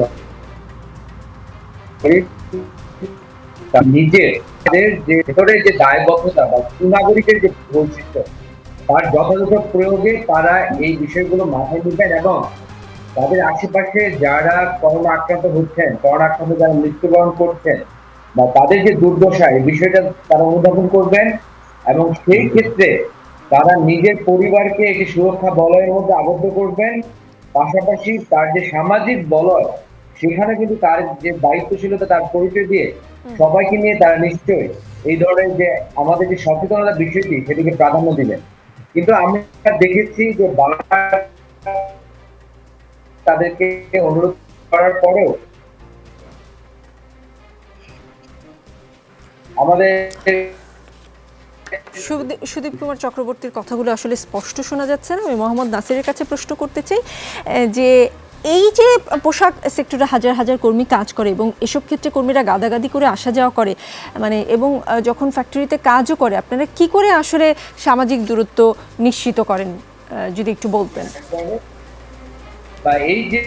নিজের যে ভেতরের যে দায়বদ্ধতা বা সুনাগরিকের যে বৈশিষ্ট্য তার যথাযথ প্রয়োগে তারা এই বিষয়গুলো মাথায় নিবেন এবং তাদের আশেপাশে যারা করোনা আক্রান্ত হচ্ছেন, করোনা আক্রান্ত যারা মৃত্যুবরণ করছেন বা তাদের যে দুর্দশা, এই বিষয়টা তারা অনুধাবন করবেন এবং সেই ক্ষেত্রে তারা নিজের পরিবারকে একটি সুরক্ষা বলয়ের মধ্যে আবদ্ধ করবেন। পাশাপাশি তার যে সামাজিক বলয়, সেখানে কিন্তু তার যে দায়িত্বশীলতা তার পরিচয় দিয়ে সবাইকে নিয়ে তারা নিশ্চয়ই এই ধরনের যে আমাদের যে সচেতনতার বিষয়টি সেটিকে প্রাধান্য দিবেন। কিন্তু আমরা দেখেছি যে বাংলার তাদেরকে অনুরোধ করার পরেও আমাদের সুদীপ কুমার চক্রবর্তীর কথাগুলো আসলে স্পষ্ট শোনা যাচ্ছে না। আমি মোহাম্মদ নাসিরের কাছে প্রশ্ন করতে চাই যে এই যে পোশাক সেক্টরে হাজার হাজার কর্মী কাজ করে এবং এসব ক্ষেত্রে কর্মীরা গাদাগাদি করে আসা যাওয়া করে, মানে এবং যখন ফ্যাক্টরিতে কাজও করে, আপনারা কি করে আসলে সামাজিক দূরত্ব নিশ্চিত করেন যদি একটু বলতেন। বা এই যে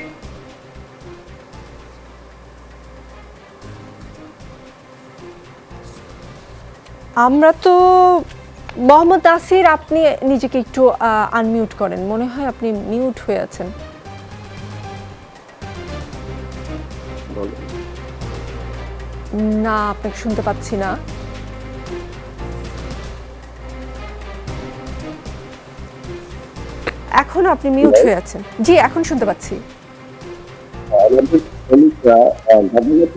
আমরা তো মোহাম্মদ নাসির, আপনি নিজেকে একটু আনমিউট করেন, মনে হয় আপনি মিউট হয়ে আছেন। না, আপনাকে শুনতে পাচ্ছি না। এখন আপনি মিউট হয়ে আছেন। জি, এখন শুনতে পাচ্ছি।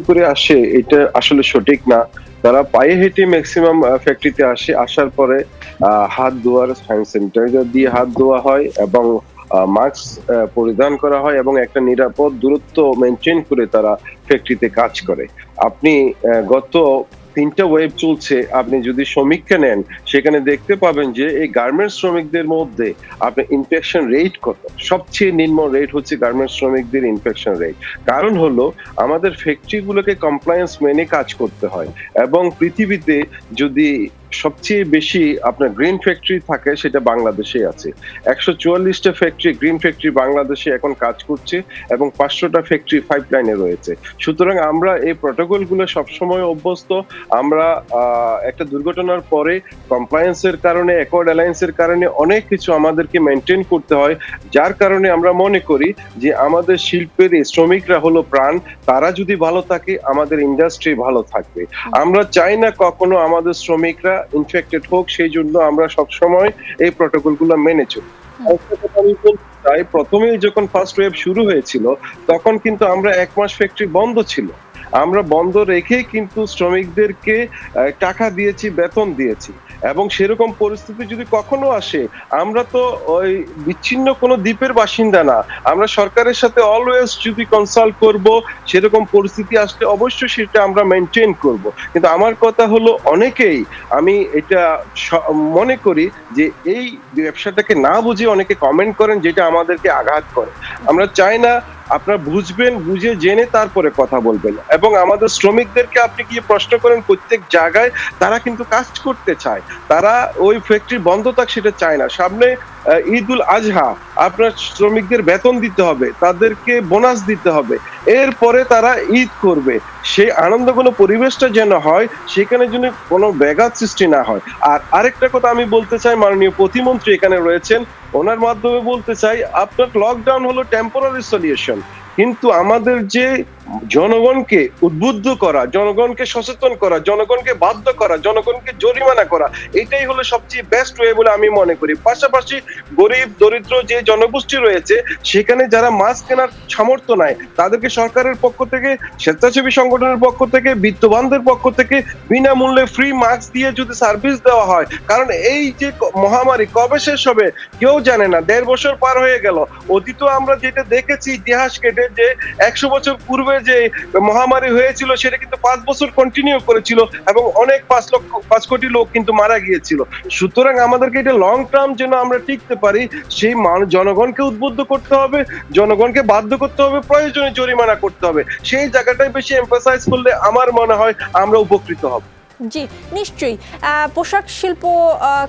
করে আসে এটা আসলে সঠিক না। তারা পায়ে হেঁটে ম্যাক্সিমাম ফ্যাক্টরিতে আসে, আসার পরে হাত ধোয়ার হ্যান্ড স্যানিটাইজার দিয়ে হাত ধোয়া হয় এবং মাস্ক পরিধান করা হয় এবং একটা নিরাপদ দূরত্ব মেনটেন করে তারা ফ্যাক্টরিতে কাজ করে। আপনি গত 3টা ওয়েভ চলছে, আপনি যদি সমীক্ষা নেন সেখানে দেখতে পাবেন যে এই গার্মেন্টস শ্রমিকদের মধ্যে আপনার ইনফেকশন রেট কত। সবচেয়ে নিম্ন রেট হচ্ছে গার্মেন্টস শ্রমিকদের ইনফেকশন রেট। কারণ হলো আমাদের ফ্যাক্টরিগুলোকে কমপ্লায়েন্স মেনে কাজ করতে হয় এবং পৃথিবীতে যদি সবচেয়ে বেশি আপনার গ্রিন ফ্যাক্টরি থাকে সেটা বাংলাদেশে আছে। 144টা ফ্যাক্টরি, গ্রিন ফ্যাক্টরি বাংলাদেশে এখন কাজ করছে এবং 500টা ফ্যাক্টরি পাইপলাইনে রয়েছে। সুতরাং আমরা এই প্রটোকলগুলো সবসময় অভ্যস্ত। আমরা একটা দুর্ঘটনার পরে কমপ্লায়েন্সের কারণে, অ্যাকর্ড অ্যালায়েন্সের কারণে অনেক কিছু আমাদেরকে মেনটেন করতে হয়, যার কারণে আমরা মনে করি যে আমাদের শিল্পের এই শ্রমিকরা হলো প্রাণ। তারা যদি ভালো থাকে আমাদের ইন্ডাস্ট্রি ভালো থাকবে। আমরা চাই না কখনো আমাদের শ্রমিকরা ইনফেক্টেড হোক, সেই জন্য আমরা সবসময় এই প্রটোকলগুলো মেনে চলি। তাই প্রথমে যখন ফার্স্ট ওয়েভ শুরু হয়েছিল তখন কিন্তু আমরা 1 মাস ফ্যাক্টরি বন্ধ ছিল। আমরা বন্ধ রেখে কিন্তু শ্রমিকদেরকে টাকা দিয়েছি, বেতন দিয়েছি এবং সেরকম পরিস্থিতি যদি কখনো আসে, আমরা তো ওই বিচ্ছিন্ন কোনো দ্বীপের বাসিন্দা না, আমরা সরকারের সাথে অলওয়েজ যদি কনসাল্ট করব, সেরকম পরিস্থিতি আসলে অবশ্যই সেটা আমরা মেনটেন করব। কিন্তু আমার কথা হলো, অনেকেই আমি এটা মনে করি যে এই ব্যবসাটাকে না বুঝে অনেকে কমেন্ট করেন, যেটা আমাদেরকে আঘাত করে। আমরা চাই না, আপনারা বুঝবেন, বুঝে জেনে তারপরে কথা বলবেন। এবং আমাদের শ্রমিকদেরকে আপনি গিয়ে প্রশ্ন করেন, প্রত্যেক জায়গায় তারা কিন্তু কাজ করতে চায়, তারা ওই ফ্যাক্টরি বন্ধ থাক সেটা চায় না। সামনে ঈদ উল আজহা, আপনার শ্রমিকদের বেতন দিতে হবে, তাদেরকে বোনাস দিতে হবে, এরপরে তারা ঈদ করবে। সেই আনন্দঘন পরিবেশটা যেন হয়, সেখানে যেন কোনো ব্যাঘাত সৃষ্টি না হয়। আর আরেকটা কথা আমি বলতে চাই, মাননীয় প্রতিমন্ত্রী এখানে রয়েছেন, ওনার মাধ্যমে বলতে চাই, আপনার লকডাউন হলো টেম্পোরারি সলিউশন, কিন্তু আমাদের যে জনগণকে উদ্বুদ্ধ করা, জনগণকে সচেতন করা, জনগণকে বাধ্য করা, জনগণকে জরিমানা করা, এটাই হলো সবচেয়ে বেস্ট ওয়ে বলে আমি মনে করি। পাশাপাশি গরিব দরিদ্র যে জনগোষ্ঠী রয়েছে, সেখানে যারা মাস্ক কেনার সামর্থ্য নাই, তাদেরকে সরকারের পক্ষ থেকে, স্বেচ্ছাসেবী সংগঠনের পক্ষ থেকে, বিত্তবানদের পক্ষ থেকে বিনামূল্যে ফ্রি মাস্ক দিয়ে যদি সার্ভিস দেওয়া হয়, কারণ এই যে মহামারী কবে শেষ হবে কেউ জানে না। 1.5 বছর পার হয়ে গেল। অতীত আমরা যেটা দেখেছি ইতিহাস কেটে, যে 100 বছর পূর্বে যে মহামারী হয়েছিল, সেটা কিন্তু 5 বছর কন্টিনিউ করেছিল এবং অনেক 5 কোটি লোক কিন্তু মারা গিয়েছিল। সুতরাং আমাদেরকে এটা লং টার্ম যেন আমরা টিকতে পারি, সেই জনগণকে উদ্বুদ্ধ করতে হবে, জনগণকে বাধ্য করতে হবে, প্রয়োজনে জরিমানা করতে হবে। সেই জায়গাটাই বেশি এমফাসাইজ করলে আমার মনে হয় আমরা উপকৃত হব। জি, নিশ্চয়ই। পোশাক শিল্প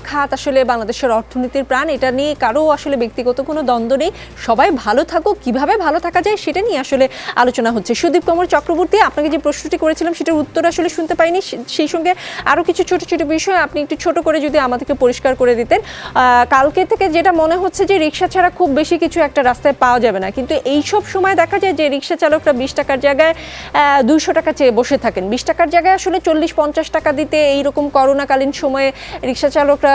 খাত আসলে বাংলাদেশের অর্থনীতির প্রাণ, এটা নিয়ে কারো আসলে ব্যক্তিগত কোনো দ্বন্দ্ব নেই। সবাই ভালো থাকুক, কিভাবে ভালো থাকা যায় সেটা নিয়ে আসলে আলোচনা হচ্ছে। সুদীপ কুমার চক্রবর্তী, আপনাকে যে প্রশ্নটি করেছিলাম সেটার উত্তর আসলে শুনতে পাইনি, সেই সঙ্গে আরও কিছু ছোট ছোট বিষয় আপনি একটু ছোট করে যদি আমাদেরকে পরিষ্কার করে দিতেন। কালকে থেকে যেটা মনে হচ্ছে যে রিক্সা ছাড়া খুব বেশি কিছু একটা রাস্তায় পাওয়া যাবে না, কিন্তু এই সব সময় দেখা যায় যে রিক্সা চালকরা 20 টাকার জায়গায় 200 টাকা চেয়ে বসে থাকেন। 20 টাকার জায়গায় আসলে 40-50 টাকা দিতে এইরকম করোনাকালীন সময়ে রিক্সা চালকরা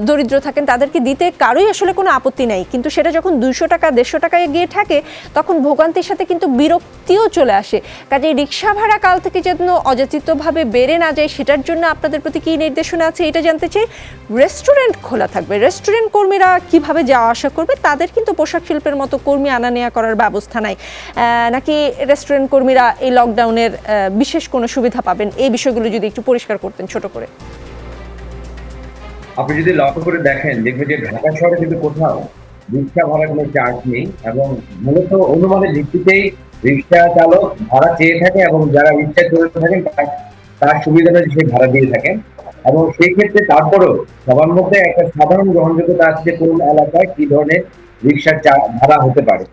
দরিদ্র থাকেন, তাদেরকে দিতে কারোই আসলে কোনো আপত্তি নাই, কিন্তু সেটা যখন 200 টাকা 150 টাকায় গিয়ে থাকে, তখন ভোগান্তির সাথে কিন্তু বিরক্তিও চলে আসে। কাজে রিক্সা ভাড়া কাল থেকে যেন অযাচিতভাবে বেড়ে না যায়, সেটার জন্য আপনাদের প্রতি কী নির্দেশনা আছে এটা জানতে চাই। রেস্টুরেন্ট খোলা থাকবে, রেস্টুরেন্ট কর্মীরা কিভাবে যাওয়া আসা করবে? তাদের কিন্তু পোশাক শিল্পের মতো কর্মী আনা নেওয়া করার ব্যবস্থা নাই, নাকি রেস্টুরেন্ট কর্মীরা এই লকডাউনের বিশেষ কোনো সুবিধা পাবেন? এই বিষয়গুলো যদি একটু পরিষ্কার করতেন ছোট করে। আপনি যদি লক্ষ্য করে দেখেন, দেখবেন যে ঢাকা শহরে কিন্তু কোথাও রিক্সা ভাড়া কোনো চার্জ নেই, এবং মূলত অনুমানের ভিত্তিতেই রিক্সা চালক ভাড়া চেয়ে থাকে এবং যারা রিক্সা চলে থাকেন তার সুবিধা সেই ভাড়া দিয়ে থাকেন। এবং সেই ক্ষেত্রে তারপরেও সবার মধ্যে একটা সাধারণ গ্রহণযোগ্যতা আছে যে কোন এলাকায় কি ধরনের রিক্সার ভাড়া হতে পারে।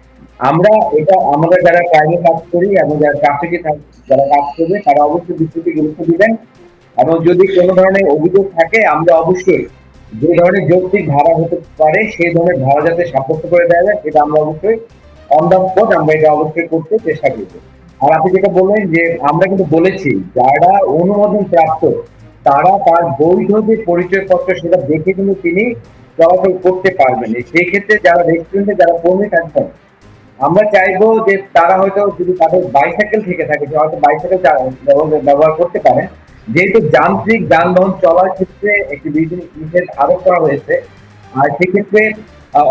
আমরা এটা আমাদের যারা প্রাইভেট কাজ করি এবং যারা ট্রাফিকে যারা কাজ করবে তারা অবশ্যই বিষয়টি গুরুত্ব দিবেন, এবং যদি কোনো ধরনের অভিযোগ থাকে আমরা অবশ্যই যে ধরনের যৌক্তিক ভাড়া হতে পারে সেই ধরনের ভাড়া যাতে সাব্যস্ত করে দেওয়া যায়, সেটা আমরা অবশ্যই অন দ্য স্পট আমরা এটা অবশ্যই করতে চেষ্টা করব। আর আপনি যেটা বললেন যে আমরা কিন্তু বলেছি যারা অনুমোদন প্রাপ্ত তারা তার বৈধ যে পরিচয়পত্র সেটা দেখে কিন্তু তিনি চলাচল করতে পারবেন। সেই ক্ষেত্রে যারা রেস্টুরেন্টে যারা কর্মী থাকবেন, আমরা চাইবো যে তারা হয়তো যদি তাদের বাইসাইকেল থেকে থাকে হয়তো বাইসাইকেল ব্যবহার করতে পারে, যেহেতু যান্ত্রিক যানবাহন চলার ক্ষেত্রে একটি নিষেধ আরোপ করা হয়েছে। আর সেক্ষেত্রে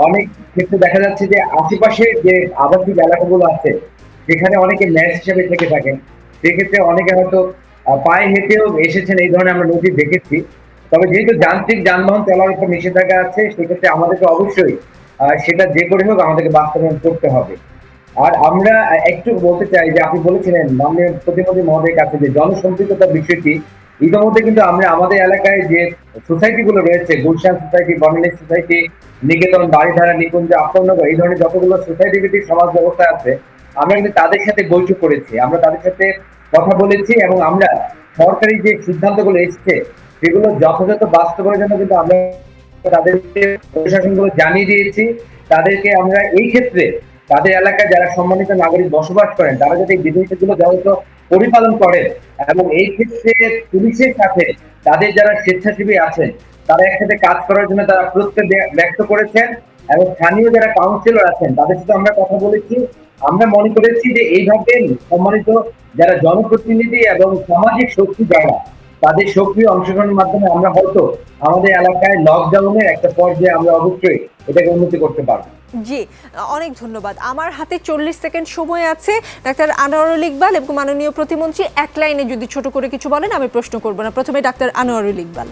অনেক ক্ষেত্রে দেখা যাচ্ছে যে আশেপাশে যে আবাসিক এলাকাগুলো আছে সেখানে অনেকে ম্যাচ হিসেবে থেকে থাকেন, সেক্ষেত্রে অনেকে হয়তো পায়ে হেঁটেও এসেছেন, এই ধরনের আমরা নজির দেখেছি। তবে যেহেতু যান্ত্রিক যানবাহন চলার উপর নিষেধাজ্ঞা আছে, সেক্ষেত্রে আমাদেরকে অবশ্যই সেটা যে করে হোক আমাদেরকে বাস্তবায়ন করতে হবে। আর আমরা একটু বলতে চাই যে আপনি বলেছিলেন মাননীয় প্রতিমন্ত্রী মহোদয়ের কাছে যে জনসম্পৃক্ততার বিষয়টি, ইতিমধ্যে কিন্তু আমরা আমাদের এলাকায় যে সোসাইটি গুলো রয়েছে, গুলশান সোসাইটি, বর্ণালী সোসাইটি, নিকেতন, বাড়িধারা, নিকুঞ্জ, আফতাবনগর, এই ধরনের যতগুলো সোসাইটি ভিত্তিক সমাজ ব্যবস্থা আছে, আমরা কিন্তু তাদের সাথে বৈঠক করেছি, আমরা তাদের সাথে কথা বলেছি, এবং আমরা সরকারি যে সিদ্ধান্তগুলো এসছে সেগুলো যথাযথ বাস্তবায়নের জন্য কিন্তু আমরা তাদেরকে প্রশাসনগুলো জানিয়ে দিয়েছি। তাদেরকে আমরা এই ক্ষেত্রে তাদের এলাকায় যারা সম্মানিত নাগরিক বসবাস করেন তারা যাতে এই বিধিনিষেধগুলো যথাযথ পরিপালন করেন, এবং এই ক্ষেত্রে পুলিশের সাথে তাদের যারা স্বেচ্ছাসেবী আছেন তারা একসাথে কাজ করার জন্য তারা প্রত্যয় ব্যক্ত করেছেন, এবং স্থানীয় যারা কাউন্সিলর আছেন তাদের সাথে আমরা কথা বলেছি। আমরা মনে করেছি যে এইভাবে সম্মানিত যারা জনপ্রতিনিধি এবং সামাজিক শক্তি যারা তাদের সক্রিয় অংশগ্রহণের মাধ্যমে আমরা হয়তো আমাদের এলাকায় লকডাউনের একটা পর্যায়ে আমরা অবশ্যই এটাকে উন্নতি করতে পারবো। জি, অনেক ধন্যবাদ। আমার হাতে 40 সেকেন্ড সময় আছে। ডাক্তার আনোয়ারুল ইকবাল এবং মাননীয় প্রতিমন্ত্রী এক লাইনে যদি ছোট করে কিছু বলেন, আমি প্রশ্ন করব না। প্রথমে ডাক্তার আনোয়ারুল ইকবাল।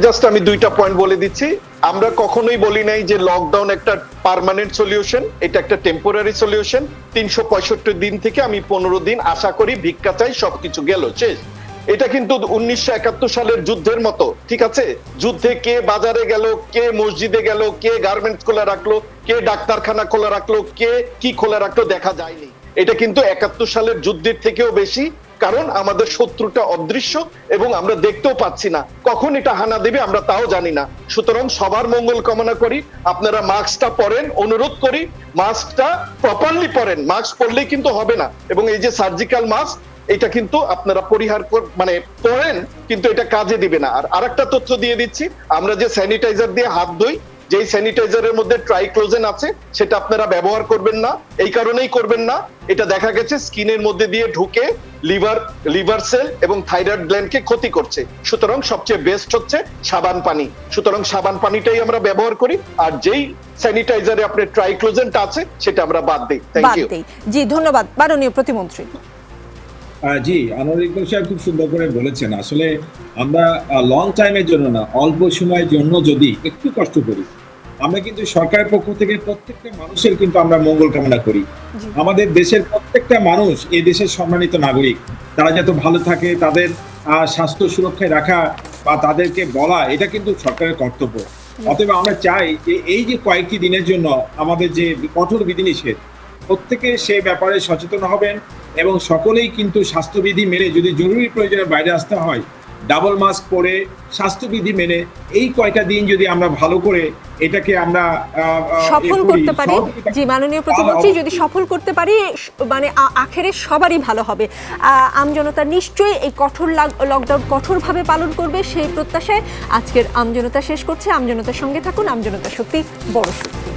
জাস্ট আমি দুইটা পয়েন্ট বলে দিচ্ছি। আমরা কখনোই বলি নাই যে লকডাউন একটা পার্মানেন্ট সলিউশন, এটা একটা টেম্পোরারি সলিউশন। 365 দিন থেকে আমি 15 দিন আশা করি, ভিক্ষা চাই, সবকিছু গেল শেষ। এটা কিন্তু 1971 সালের যুদ্ধের মতো, ঠিক আছে? যুদ্ধে কে বাজারে গেল, কে মসজিদে গেল, কে গার্মেন্টস খোলা রাখলো, কে ডাক্তারখানা খোলা রাখলো, কে কি খোলা রাখলো দেখা যায়নি। এটা কিন্তু 71 সালের যুদ্ধের থেকেও বেশি, কারণ আমাদের শত্রুটা অদৃশ্য এবং আমরা দেখতেও পাচ্ছি না। কখন এটা হানা দেবে আমরা তাও জানি না। সুতরাং সবার মঙ্গল কামনা করি। আপনারা মাস্কটা পরেন, অনুরোধ করি মাস্কটা প্রপারলি পরেন। মাস্ক পরলেই কিন্তু হবে না। এবং এই যে সার্জিক্যাল মাস্ক, এটা কিন্তু আপনারা পরিহার মানে পরেন, কিন্তু এটা কাজে দিবে না। আর আরেকটা তথ্য দিয়ে দিচ্ছি, আমরা যে স্যানিটাইজার দিয়ে হাত ধুই, যেই স্যানিটাইজারের মধ্যে ট্রাইক্লোজেন আছে, সেটা আপনারা ব্যবহার করবেন না। এই কারণেই করবেন না, এটা দেখা গেছে স্কিনের মধ্যে দিয়ে ঢুকে লিভার সেল এবং থাইরয়েড গ্ল্যান্ডকে ক্ষতি করছে। সুতরাং সবচেয়ে বেস্ট হচ্ছে সাবান পানি। সুতরাং সাবান পানিটাই আমরা ব্যবহার করি। আর যেই স্যানিটাইজারে আপনার ট্রাইক্লোজেনটা আছে, সেটা আমরা বাদ দিই। Thank you. জি, ধন্যবাদ মাননীয় প্রতিমন্ত্রী। জি, আনোয়ার ইকবাল সাহেব খুব সুন্দর করে বলেছেন। আসলে আমরা লং টাইমের জন্য না, অল্প সময়ের জন্য যদি একটু কষ্ট করি, আমরা কিন্তু সরকারের পক্ষ থেকে প্রত্যেকটা মানুষের কিন্তু আমরা মঙ্গল কামনা করি। আমাদের দেশের প্রত্যেকটা মানুষ এই দেশের সম্মানিত নাগরিক, তারা যাতে ভালো থাকে, তাদের স্বাস্থ্য সুরক্ষায় রাখা বা তাদেরকে বলা, এটা কিন্তু সরকারের কর্তব্য। অতএব আমরা চাই যে এই যে কয়েকটি দিনের জন্য আমাদের যে কঠোর বিধিনিষেধ, প্রত্যেকে সে ব্যাপারে সচেতন হবেন এবং সকলেই কিন্তু স্বাস্থ্যবিধি মেনে, যদি জরুরি প্রয়োজনে বাইরে আসতে হয়, ডাবল মাস্ক পরে স্বাস্থ্যবিধি মেনে এই কয়টা দিন যদি আমরা ভালো করে এটাকে আমরা সফল করতে পারি, জি মাননীয় প্রতিমন্ত্রী, যদি সফল করতে পারি, মানে আখেরে সবারই ভালো হবে। আমজনতা নিশ্চয়ই এই কঠোর লকডাউন কঠোরভাবে পালন করবে, সেই প্রত্যাশায় আজকের আমজনতা শেষ করছে। আমজনতার সঙ্গে থাকুন। আমজনতা সত্যি বড় শক্তি।